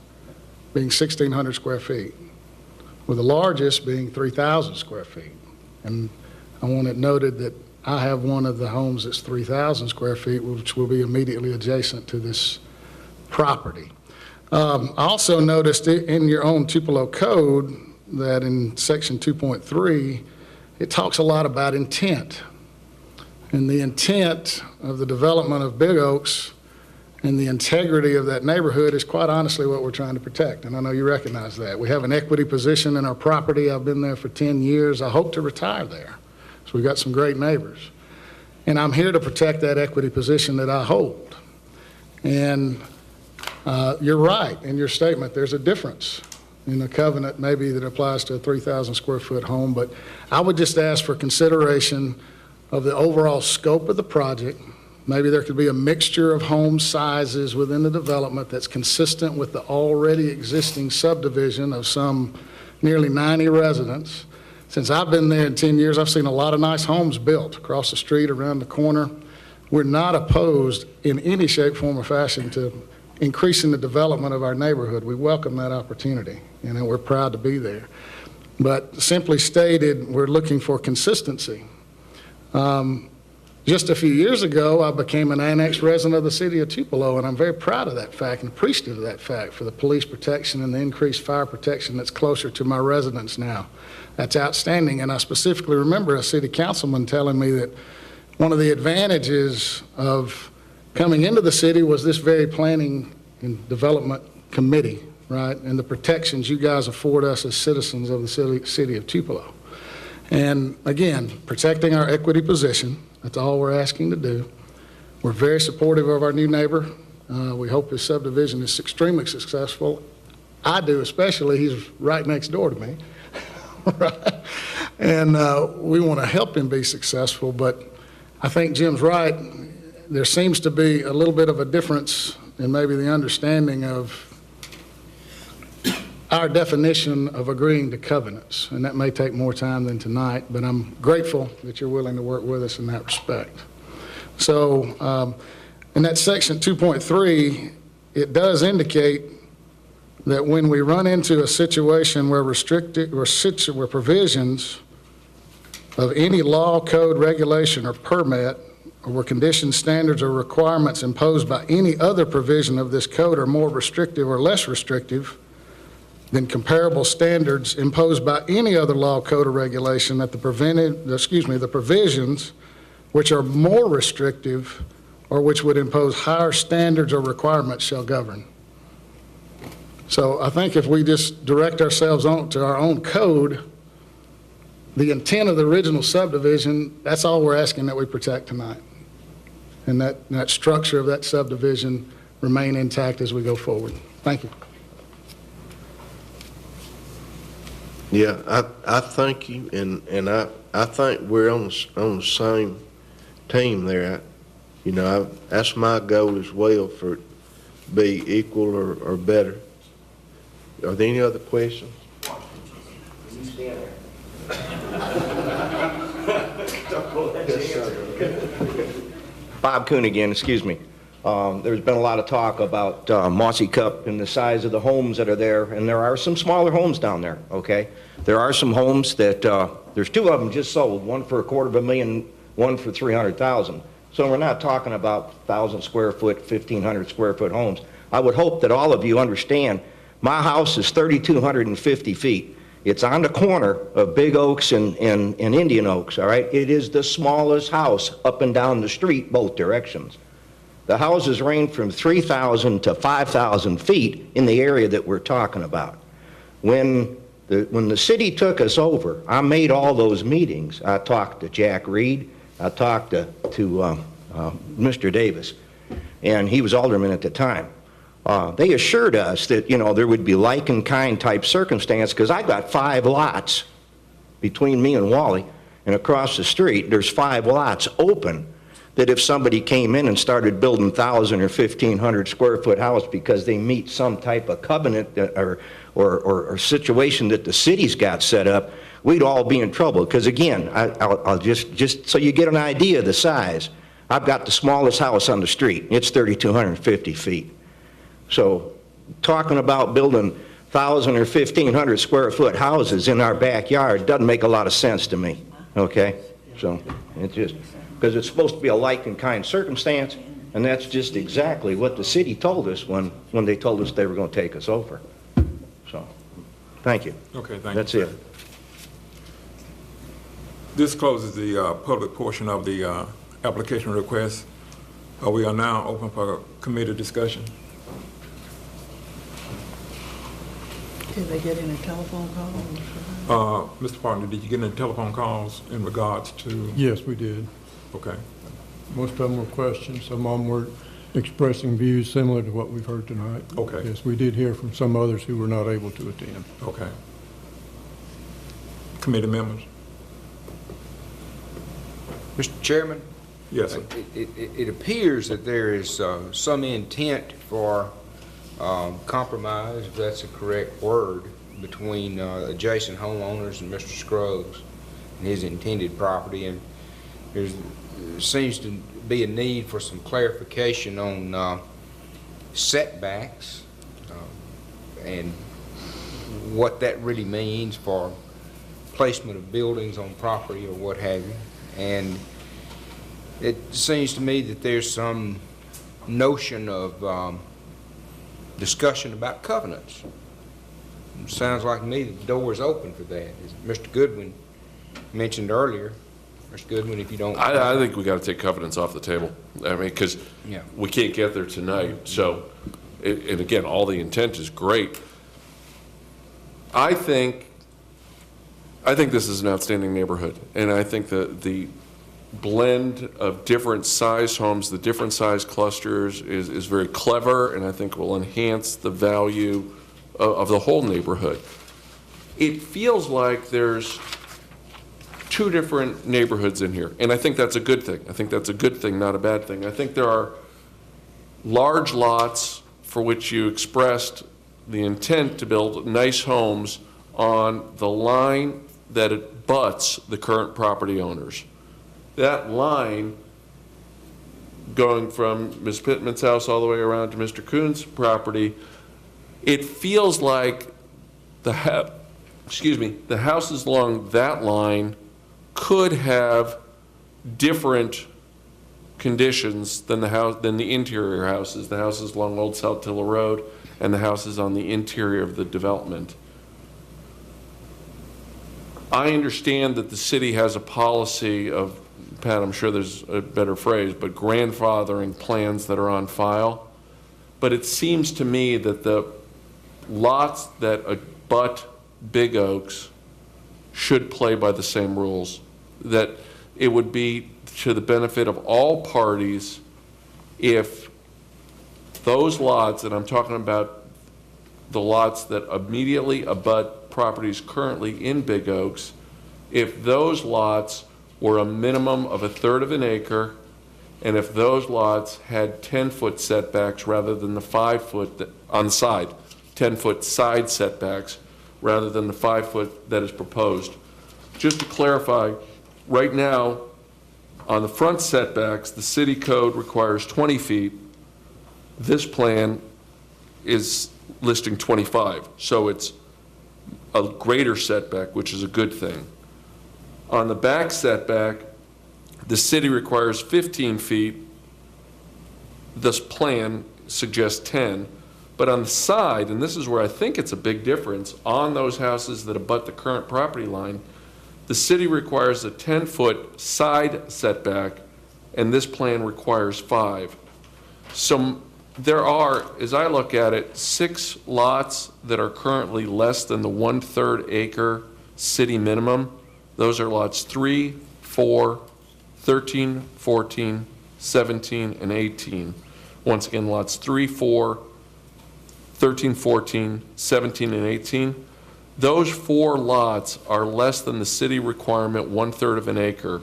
being 1,600 square feet, with the largest being 3,000 square feet. And I want it noted that I have one of the homes that's 3,000 square feet, which will be immediately adjacent to this property. I also noticed in your own Tupelo code that in section 2.3, it talks a lot about intent. And the intent of the development of Big Oaks and the integrity of that neighborhood is quite honestly what we're trying to protect. And I know you recognize that. We have an equity position in our property. I've been there for 10 years. I hope to retire there. So we've got some great neighbors. And I'm here to protect that equity position that I hold. And you're right in your statement. There's a difference in the covenant maybe that applies to a 3,000 square foot home. But I would just ask for consideration of the overall scope of the project. Maybe there could be a mixture of home sizes within the development that's consistent with the already existing subdivision of some nearly 90 residents. Since I've been there in 10 years, I've seen a lot of nice homes built across the street, around the corner. We're not opposed in any shape, form, or fashion to increasing the development of our neighborhood. We welcome that opportunity, and we're proud to be there. But simply stated, we're looking for consistency. Just a few years ago, I became an annexed resident of the city of Tupelo, and I'm very proud of that fact and appreciative of that fact for the police protection and the increased fire protection that's closer to my residents now. That's outstanding, and I specifically remember a city councilman telling me that one of the advantages of coming into the city was this very planning and development committee, right, and the protections you guys afford us as citizens of the city of Tupelo. And again, protecting our equity position, that's all we're asking to do. We're very supportive of our new neighbor. We hope his subdivision is extremely successful. I do, especially. He's right next door to me. Right? And we want to help him be successful, but I think Jim's right. There seems to be a little bit of a difference in maybe the understanding of our definition of agreeing to covenants, and that may take more time than tonight, but I'm grateful that you're willing to work with us in that respect. So in that section 2.3, it does indicate that when we run into a situation where where provisions of any law, code, regulation, or permit, or where conditions, standards, or requirements imposed by any other provision of this code are more restrictive or less restrictive than comparable standards imposed by any other law, code, or regulation, that the provisions which are more restrictive or which would impose higher standards or requirements shall govern. So I think if we just direct ourselves to our own code, the intent of the original subdivision, that's all we're asking that we protect tonight. And that structure of that subdivision remain intact as we go forward. Thank you. Yeah, I thank you, and I think we're on the same team there. That's my goal as well, for it to be equal or better. Are there any other questions? Bob Kuhn again, excuse me. There's been a lot of talk about Mossy Cup and the size of the homes that are there, and there are some smaller homes down there, okay? There are some homes that, there's two of them just sold, one for $250,000, one for $300,000. So we're not talking about 1,000 square foot, 1,500 square foot homes. I would hope that all of you understand, my house is 3,250 feet. It's on the corner of Big Oaks and Indian Oaks, all right? It is the smallest house up and down the street, both directions. The houses range from 3,000 to 5,000 feet in the area that we're talking about. When the city took us over, I made all those meetings. I talked to Jack Reed, I talked to Mr. Davis, and he was alderman at the time. They assured us that, there would be like and kind type circumstance, because I got 5 lots between me and Wally, and across the street there's 5 lots open, that if somebody came in and started building 1,000 or 1,500 square foot house because they meet some type of covenant or situation that the city's got set up, we'd all be in trouble. Because again, I'll just so you get an idea of the size, I've got the smallest house on the street. It's 3,250 feet. So talking about building 1,000 or 1,500 square foot houses in our backyard doesn't make a lot of sense to me, okay? So it just, because it's supposed to be a like and kind circumstance, and that's just exactly what the city told us when they told us they were going to take us over. So, thank you. Okay, thank you. That's it. This closes the public portion of the application request. We are now open for committee discussion. Did they get any telephone calls? Mr. Partner, did you get any telephone calls in regards to? Yes, we did. Okay. Most of them were questions. Some of them were expressing views similar to what we've heard tonight. Okay. Yes, we did hear from some others who were not able to attend. Okay. Committee members? Mr. Chairman? Yes, sir. It appears that there is some intent for compromise, if that's the correct word, between adjacent homeowners and Mr. Scruggs and his intended property, and there seems to be a need for some clarification on setbacks and what that really means for placement of buildings on property or what have you. And it seems to me that there's some notion of discussion about covenants. It sounds like to me that the door is open for that. As Mr. Goodwin mentioned earlier, Mr. Goodwin, if you don't... I think we got to take covenants off the table. I mean, because Yeah. we can't get there tonight. So, and again, all the intent is great. I think this is an outstanding neighborhood, and I think that the blend of different size homes, the different size clusters is very clever, and I think will enhance the value of the whole neighborhood. It feels like there's two different neighborhoods in here, and I think that's a good thing. I think that's a good thing, not a bad thing. I think there are large lots for which you expressed the intent to build nice homes on the line that it butts the current property owners. That line going from Ms. Pittman's house all the way around to Mr. Kuhn's property, it feels like the houses along that line could have different conditions than the interior houses, the houses along Old South Tiller Road and the houses on the interior of the development. I understand that the city has a policy of, Pat, I'm sure there's a better phrase, but grandfathering plans that are on file. But it seems to me that the lots that abut Big Oaks should play by the same rules, that it would be to the benefit of all parties if those lots, and I'm talking about the lots that immediately abut properties currently in Big Oaks, if those lots were a minimum of 1/3 of an acre, and if those lots had 10-foot setbacks rather than the 5-foot on the side, 10-foot side setbacks rather than the 5-foot that is proposed. Just to clarify, right now, on the front setbacks, the city code requires 20 feet. This plan is listing 25, so it's a greater setback, which is a good thing. On the back setback, the city requires 15 feet. This plan suggests 10. But on the side, and this is where I think it's a big difference, on those houses that abut the current property line, the city requires a 10-foot side setback, and this plan requires 5. So there are, as I look at it, 6 lots that are currently less than the 1/3 acre city minimum. Those are lots 3, 4, 13, 14, 17, and 18. Once again, lots 3, 4, 13, 14, 17, and 18. Those 4 lots are less than the city requirement 1/3 of an acre.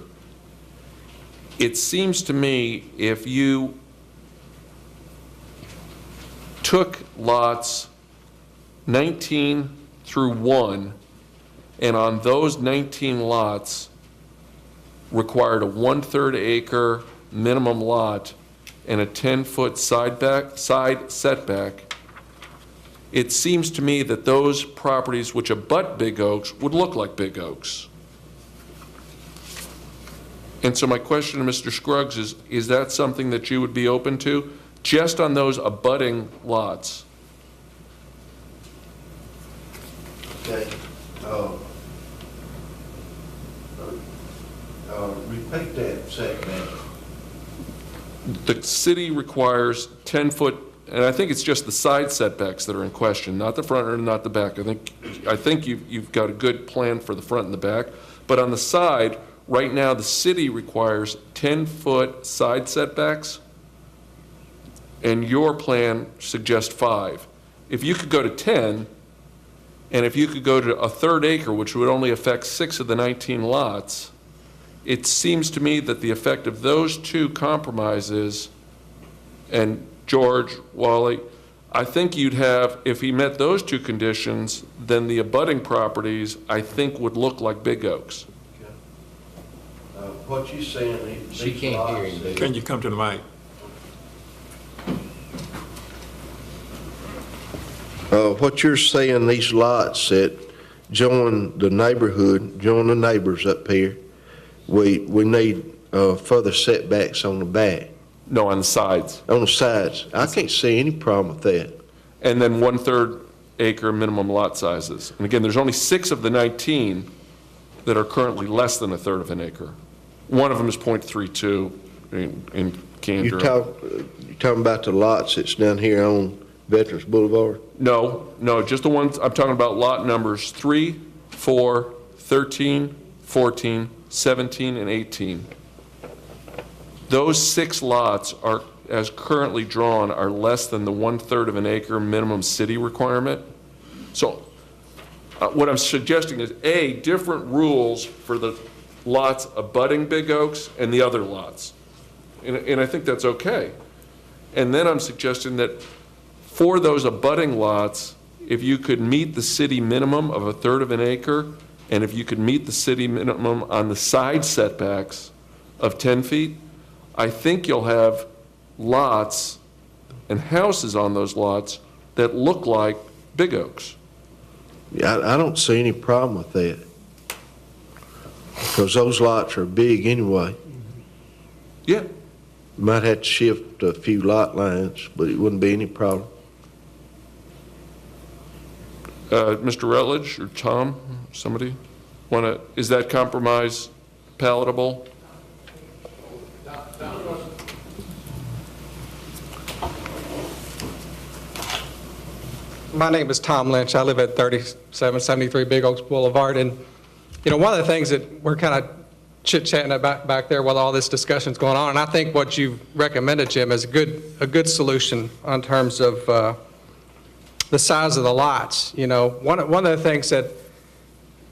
It seems to me if you took lots 19 through 1, and on those 19 lots required a 1/3 acre minimum lot and a 10-foot side setback, it seems to me that those properties which abut Big Oaks would look like Big Oaks. And so my question to Mr. Scruggs is that something that you would be open to, just on those abutting lots? Okay. Repeat that setback. The city requires 10-foot, and I think it's just the side setbacks that are in question, not the front or not the back. I think you've got a good plan for the front and the back, but on the side, right now, the city requires 10-foot side setbacks, and your plan suggests 5. If you could go to 10, and if you could go to a third acre, which would only affect 6 of the 19 lots, it seems to me that the effect of those two compromises, and George, Wally, I think you'd have, if he met those two conditions, then the abutting properties, I think, would look like Big Oaks. What you saying? She can't hear him, David. Can you come to the mic? What you're saying, these lots that join the neighborhood, join the neighbors up here, we need further setbacks on the back. No, on the sides. On the sides. I can't see any problem with that. And then 1/3 acre minimum lot sizes. And again, there's only 6 of the 19 that are currently less than 1/3 of an acre. One of them is .32 in Candor. You're talking about the lots that's down here on Veterans Boulevard? No, just the ones, I'm talking about lot numbers 3, 4, 13, 14, 17, and 18. Those 6 lots are, as currently drawn, are less than the 1/3 of an acre minimum city requirement. So what I'm suggesting is, A, different rules for the lots abutting Big Oaks and the other lots. And I think that's okay. And then I'm suggesting that for those abutting lots, if you could meet the city minimum of 1/3 of an acre, and if you could meet the city minimum on the side setbacks of 10 feet, I think you'll have lots and houses on those lots that look like Big Oaks. Yeah, I don't see any problem with that. Because those lots are big anyway. Yeah. Might have to shift a few lot lines, but it wouldn't be any problem. Mr. Rutledge or Tom, somebody is that compromise palatable? My name is Tom Lynch. I live at 3773 Big Oaks Boulevard. And, one of the things that we're kind of chit-chatting about back there while all this discussion's going on, and I think what you've recommended, Jim, is a good solution in terms of the size of the lots. One of the things that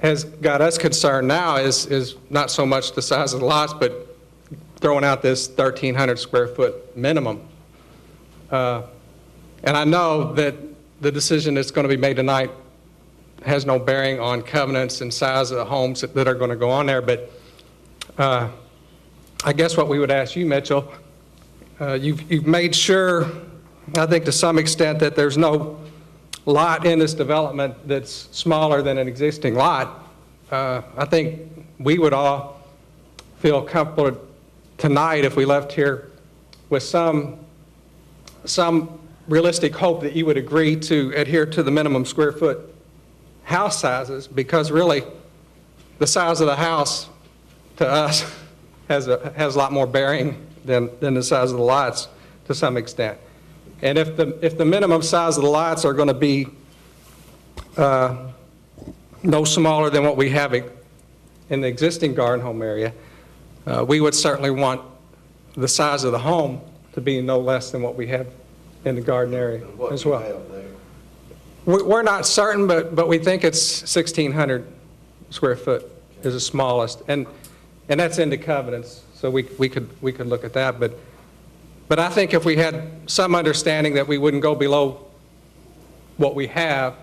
has got us concerned now is not so much the size of the lots, but throwing out this 1,300 square foot minimum. And I know that the decision that's going to be made tonight has no bearing on covenants and size of the homes that are going to go on there, but I guess what we would ask you, Mitchell, you've made sure, I think to some extent, that there's no lot in this development that's smaller than an existing lot. I think we would all feel comfortable tonight if we left here with some realistic hope that you would agree to adhere to the minimum square foot house sizes, because really the size of the house to us has a lot more bearing than the size of the lots to some extent. And if the minimum size of the lots are going to be no smaller than what we have in the existing garden home area, we would certainly want the size of the home to be no less than what we have in the garden area as well. We're not certain, but we think it's 1,600 square foot is the smallest, and that's into covenants, so we could look at that. But I think if we had some understanding that we wouldn't go below what we have,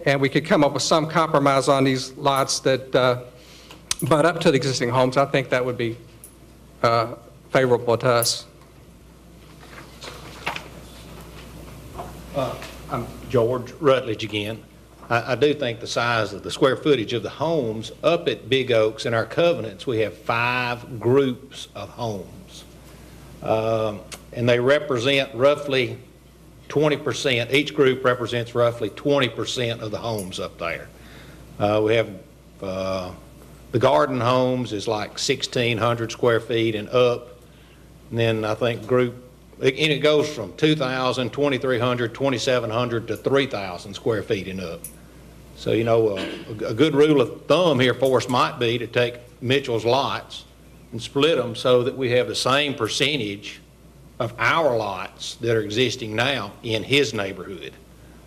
and we could come up with some compromise on these lots that butt up to the existing homes, I think that would be favorable to us. I'm George Rutledge again. I do think the size of the square footage of the homes up at Big Oaks, in our covenants, we have 5 groups of homes. And they represent roughly 20%. Each group represents roughly 20% of the homes up there. We have The garden homes is like 1,600 square feet and up. And then I think and it goes from 2,000, 2,300, 2,700 to 3,000 square feet and up. So, you know, a good rule of thumb here for us might be to take Mitchell's lots and split them so that we have the same percentage of our lots that are existing now in his neighborhood.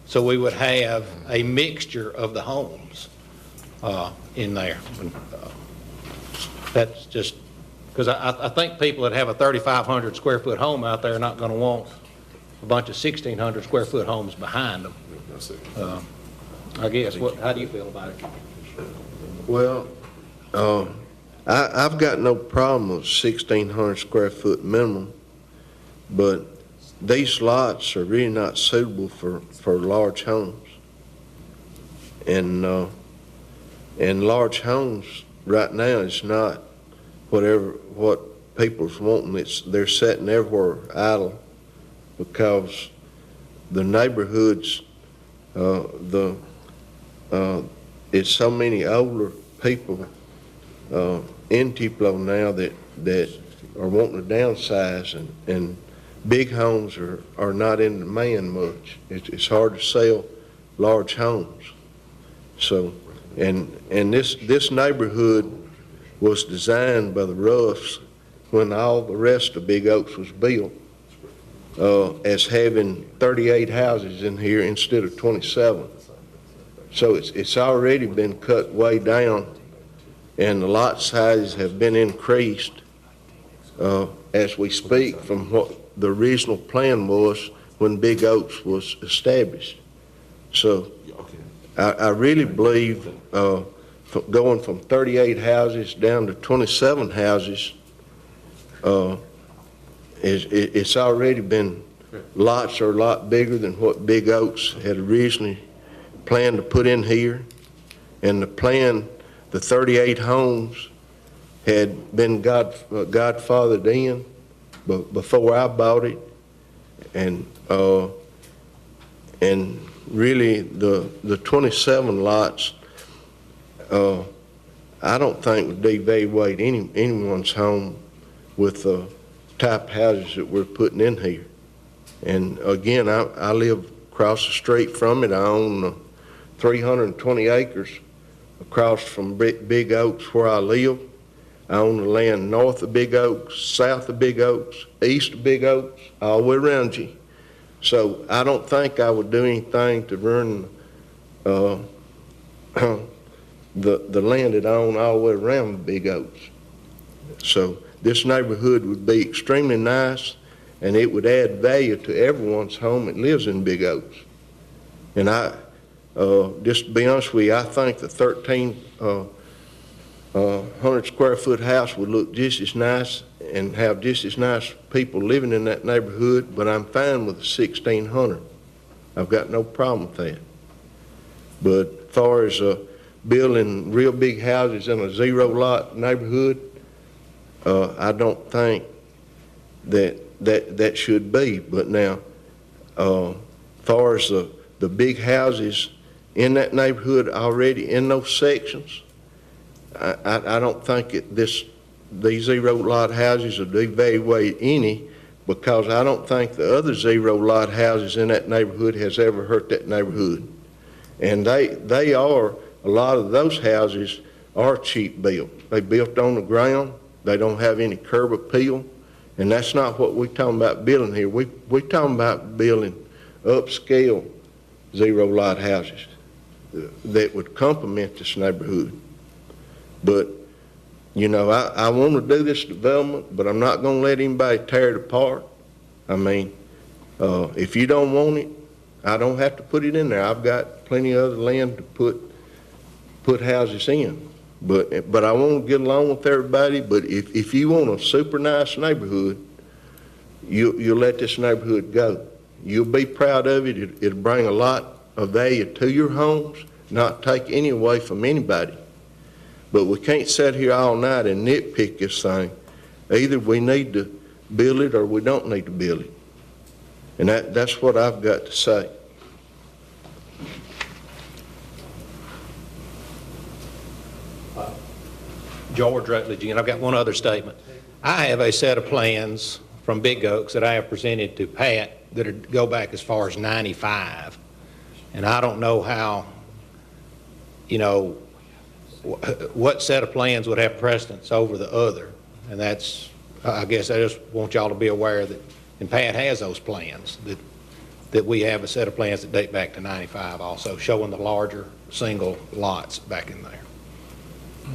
So we would have a mixture of the homes in there. That's just, because I think people that have a 3,500 square foot home out there are not going to want a bunch of 1,600 square foot homes behind them. I guess, how do you feel about it? Well, I've got no problem with 1,600 square foot minimum, but these lots are really not suitable for large homes. And large homes right now is not what people's wanting. They're sitting everywhere idle because the neighborhoods, it's so many older people in Tupelo now that are wanting to downsize, and big homes are not in demand much. It's hard to sell large homes. So, and this neighborhood was designed by the Ruffs when all the rest of Big Oaks was built as having 38 houses in here instead of 27. So it's already been cut way down, and the lot sizes have been increased as we speak from what the original plan was when Big Oaks was established. So I really believe going from 38 houses down to 27 houses, it's already been, lots are a lot bigger than what Big Oaks had originally planned to put in here. And the plan, the 38 homes had been godfathered in before I bought it. And really the 27 lots, I don't think would devaluate anyone's home with the type of houses that we're putting in here. And again, I live across the street from it. I own 320 acres across from Big Oaks where I live. I own the land north of Big Oaks, south of Big Oaks, east of Big Oaks, all the way around you. So I don't think I would do anything to ruin the land that I own all the way around Big Oaks. So this neighborhood would be extremely nice, and it would add value to everyone's home that lives in Big Oaks. And just to be honest with you, I think the 1,300 square foot house would look just as nice and have just as nice people living in that neighborhood, but I'm fine with the 1,600. I've got no problem with that. But as far as building real big houses in a zero lot neighborhood, I don't think that should be. But now, as far as the big houses in that neighborhood already in those sections, I don't think these zero lot houses will devaluate any, because I don't think the other zero lot houses in that neighborhood has ever hurt that neighborhood. And they are, a lot of those houses are cheap built. They built on the ground. They don't have any curb appeal. And that's not what we're talking about building here. We're talking about building upscale zero lot houses that would complement this neighborhood. But, you know, I want to do this development, but I'm not going to let anybody tear it apart. I mean, if you don't want it, I don't have to put it in there. I've got plenty of other land to put houses in. But I want to get along with everybody. But if you want a super nice neighborhood, you'll let this neighborhood go. You'll be proud of it. It'll bring a lot of value to your homes, not take any away from anybody. But we can't sit here all night and nitpick this thing. Either we need to build it or we don't need to build it. And that's what I've got to say. George Rutledge, and I've got one other statement. I have a set of plans from Big Oaks that I have presented to Pat that go back as far as 95. And I don't know how, you know, what set of plans would have precedence over the other. And that's, I guess I just want y'all to be aware that, and Pat has those plans, that we have a set of plans that date back to 95 also, showing the larger single lots back in there.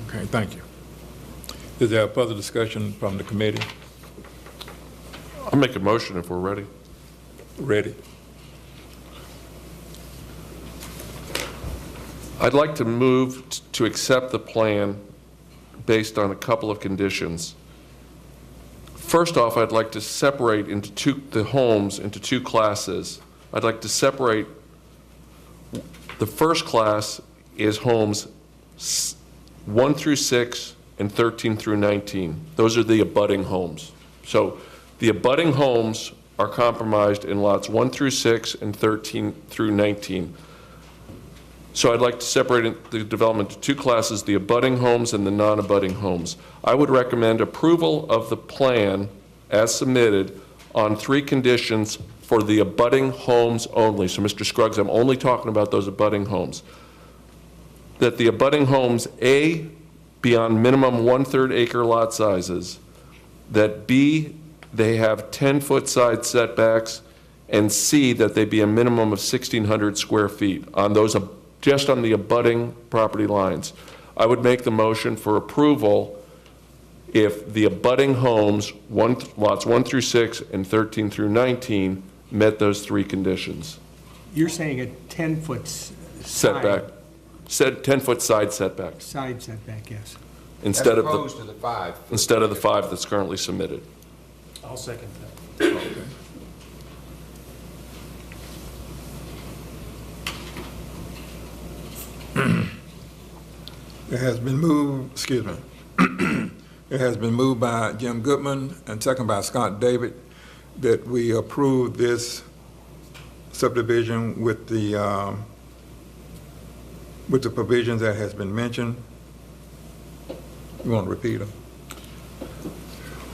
Okay, thank you. Is there further discussion from the committee? I'll make a motion if we're ready. Ready. I'd like to move to accept the plan based on a couple of conditions. First off, I'd like to separate the homes into two classes. I'd like to separate, the first class is homes 1 through 6 and 13 through 19. Those are the abutting homes. So the abutting homes are comprised in lots 1 through 6 and 13 through 19. So I'd like to separate the development into two classes, the abutting homes and the non-abutting homes. I would recommend approval of the plan as submitted on 3 conditions for the abutting homes only. So Mr. Scruggs, I'm only talking about those abutting homes. That the abutting homes, A, be on minimum 1/3 acre lot sizes, that B, they have 10-foot side setbacks, and C, that they be a minimum of 1,600 square feet on those, just on the abutting property lines. I would make the motion for approval if the abutting homes, lots 1 through 6 and 13 through 19, met those 3 conditions. You're saying a 10-foot Setback, 10-foot side setback. Side setback, yes. Instead of opposed to the 5. Instead of the 5 that's currently submitted. I'll second that. It has been moved, excuse me. It has been moved by Jim Goodman and second by Scott David that we approve this subdivision with the provisions that has been mentioned. You want to repeat them?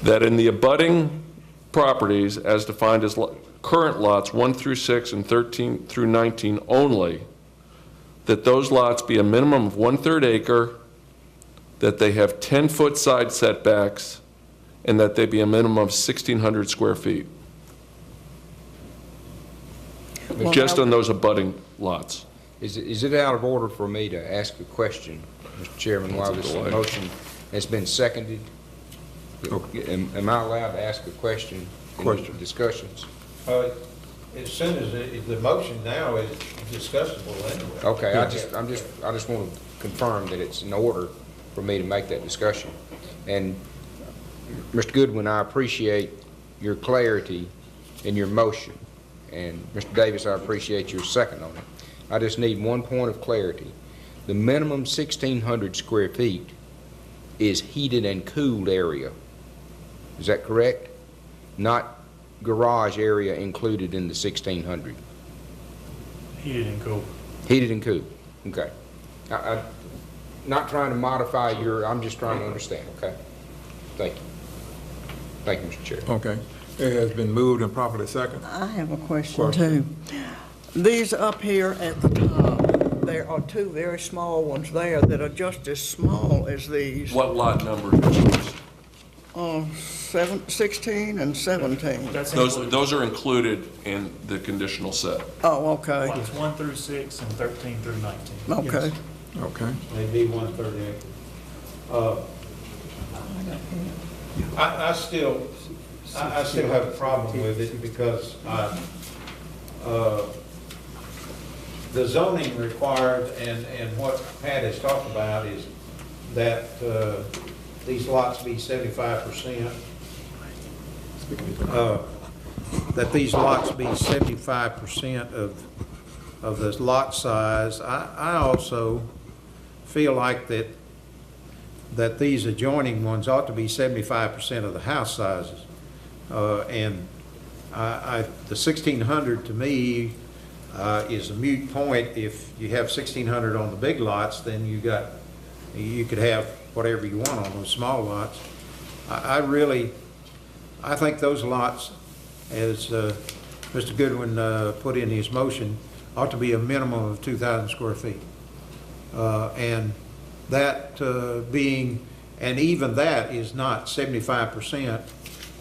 That in the abutting properties as defined as current lots 1 through 6 and 13 through 19 only, that those lots be a minimum of 1/3 acre, that they have 10-foot side setbacks, and that they be a minimum of 1,600 square feet. Well, Just now- on those abutting lots. Is it out of order for me to ask a question, Mr. Chairman, while this motion has been seconded? Am I allowed to ask a question in discussions? As soon as the motion now is discussable anyway. Okay, I just want to confirm that it's in order for me to make that discussion. And Mr. Goodwin, I appreciate your clarity in your motion. And Mr. Davis, I appreciate your second on it. I just need one point of clarity. The minimum 1,600 square feet is heated and cooled area. Is that correct? Not garage area included in the 1,600? Heated and cooled. Heated and cooled, okay. I'm not trying to modify I'm just trying to understand, okay? Thank you. Thank you, Mr. Chair. Okay. It has been moved and properly second. I have a question too. These up here at the top, there are 2 very small ones there that are just as small as these. What lot number? 16 and 17. Those are included in the conditional set. Oh, okay. Lots 1 through 6 and 13 through 19. Okay. Okay. Maybe 1/3 acre. I still have a problem with it because the zoning required and what Pat has talked about is that these lots be 75%. That these lots be 75% of the lot size. I also feel like that these adjoining ones ought to be 75% of the house sizes. And the 1,600 to me is a moot point. If you have 1,600 on the big lots, then you got You could have whatever you want on those small lots. I think those lots, as Mr. Goodwin put in his motion, ought to be a minimum of 2,000 square feet. And that and even that is not 75%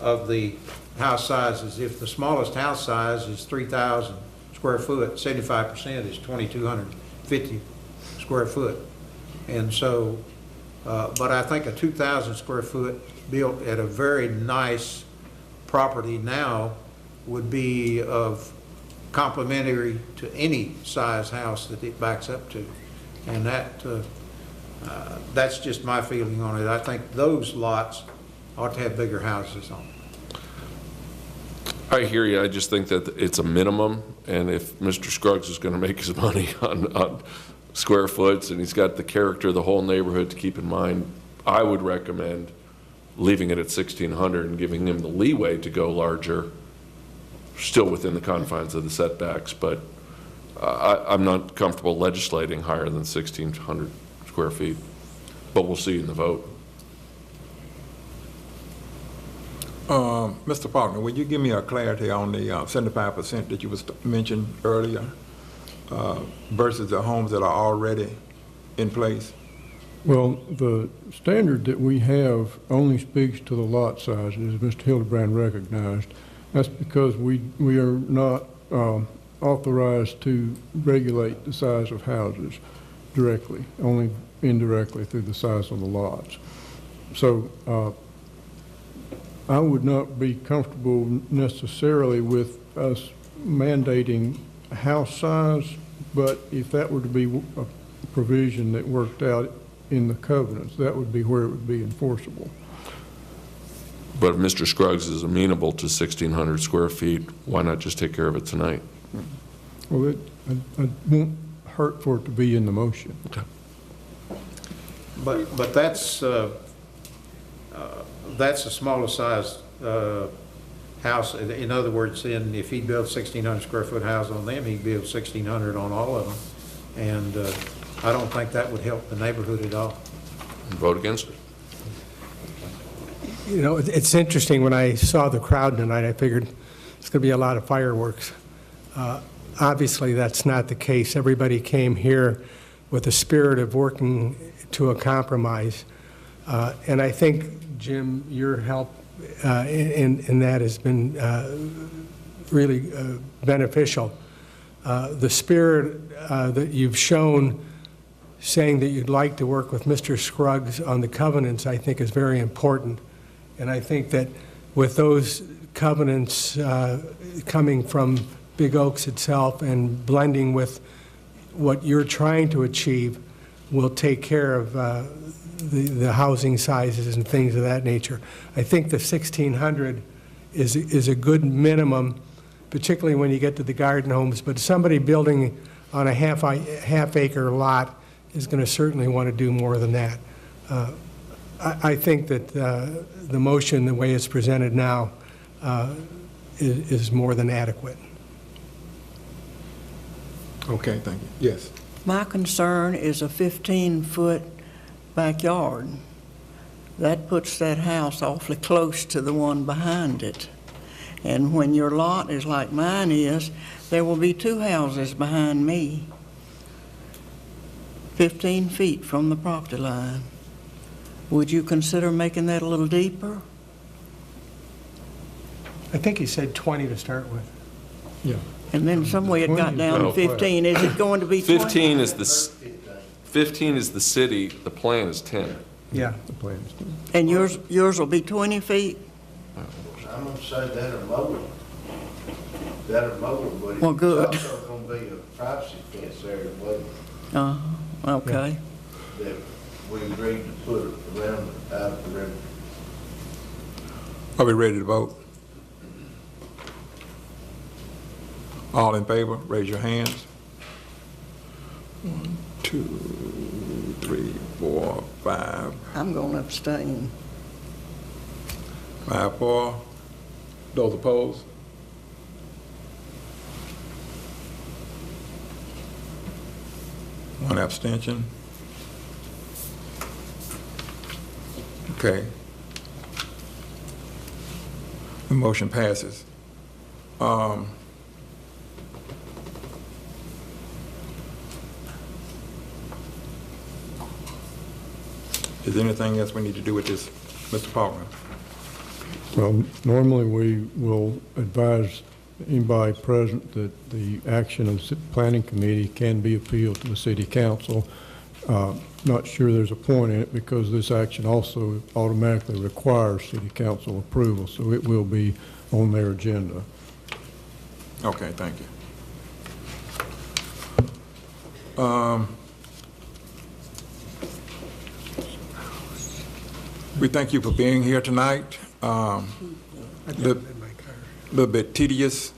of the house sizes. If the smallest house size is 3,000 square foot, 75% is 2,250 square foot. And so, but I think a 2,000 square foot built at a very nice property now would be of complementary to any size house that it backs up to. And that's just my feeling on it. I think those lots ought to have bigger houses on them. I hear you. I just think that it's a minimum, and if Mr. Scruggs is going to make his money on square foots, and he's got the character of the whole neighborhood to keep in mind, I would recommend leaving it at 1,600 and giving him the leeway to go larger, still within the confines of the setbacks, but I'm not comfortable legislating higher than 1,600 square feet, but we'll see in the vote. Mr. Faulkner, will you give me a clarity on the 75% that you mentioned earlier versus the homes that are already in place? Well, the standard that we have only speaks to the lot sizes, as Mr. Hildebrand recognized. That's because we are not authorized to regulate the size of houses directly, only indirectly through the size of the lots. So I would not be comfortable necessarily with us mandating house size, but if that were to be a provision that worked out in the covenants, that would be where it would be enforceable. But if Mr. Scruggs is amenable to 1,600 square feet, why not just take care of it tonight? Well, it won't hurt for it to be in the motion. Okay. But that's a smaller size house. In other words, then if he built 1,600 square foot house on them, he'd build 1,600 on all of them. And I don't think that would help the neighborhood at all. Vote against it. You know, it's interesting, when I saw the crowd tonight, I figured it's going to be a lot of fireworks. Obviously, that's not the case. Everybody came here with a spirit of working to a compromise. And I think, Jim, your help in that has been really beneficial. The spirit that you've shown, saying that you'd like to work with Mr. Scruggs on the covenants, I think is very important. And I think that with those covenants coming from Big Oaks itself and blending with what you're trying to achieve, will take care of the housing sizes and things of that nature. I think the 1,600 is a good minimum, particularly when you get to the garden homes, but somebody building on a half acre lot is going to certainly want to do more than that. I think that the motion, the way it's presented now, is more than adequate. Okay, thank you. Yes. My concern is a 15-foot backyard. That puts that house awfully close to the one behind it. And when your lot is like mine is, there will be two houses behind me, 15 feet from the property line. Would you consider making that a little deeper? I think he said 20 to start with. Yeah. And then some way it got down to 15. Is it going to be 20? 15 is the city, the plan is 10. Yeah. The plan is done. And yours will be 20 feet? I'm gonna say that or more. But Well, good. It's also gonna be a privacy fence there as well Okay. that we agreed to put around out of the river. Are we ready to vote? All in favor, raise your hands. 1, 2, 3, 4, 5. I'm going to abstain. 5 for. Those opposed? One abstention. Okay. The motion passes. Is there anything else we need to do with this, Mr. Faulkner? Well, normally we will advise anybody present that the action of the planning committee can be appealed to the city council. Not sure there's a point in it because this action also automatically requires city council approval, so it will be on their agenda. Okay, thank you. We thank you for being here tonight. Little bit tedious,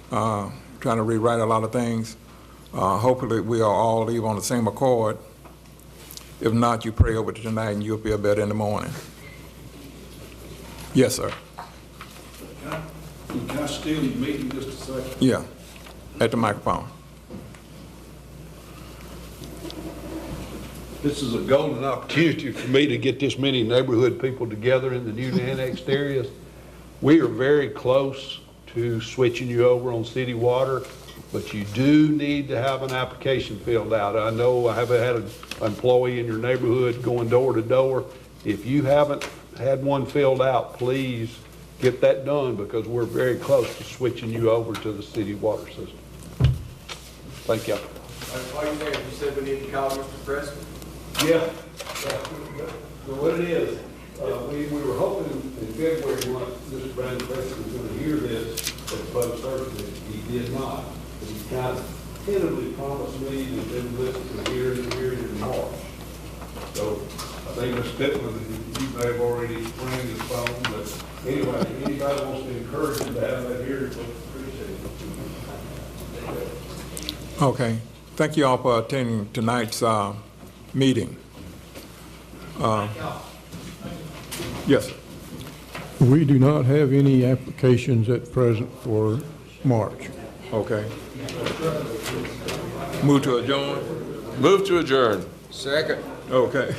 trying to rewrite a lot of things. Hopefully we'll all leave on the same accord. If not, you pray over it tonight and you'll feel better in the morning. Yes, sir. Can I steal your meeting just a second? Yeah, at the microphone. This is a golden opportunity for me to get this many neighborhood people together in the newly annexed areas. We are very close to switching you over on city water, but you do need to have an application filled out. I know I haven't had an employee in your neighborhood going door to door. If you haven't had one filled out, please get that done because we're very close to switching you over to the city water system. Thank you. You said we need to call Mr. Preston? Yeah. Well, what it is, we were hoping in February when Mr. Brandon Preston was going to hear this at the public service. He did not. But he kind of tentatively promised me that they would listen to hearing in March. So I think Ms. Pittman, you may have already rang his phone, but anyway, if anybody wants to encourage him to have that hearing, we appreciate it. Okay. Thank you all for attending tonight's meeting. Yes. We do not have any applications at present for March. Okay. Move to adjourn. Move to adjourn. Second. Okay.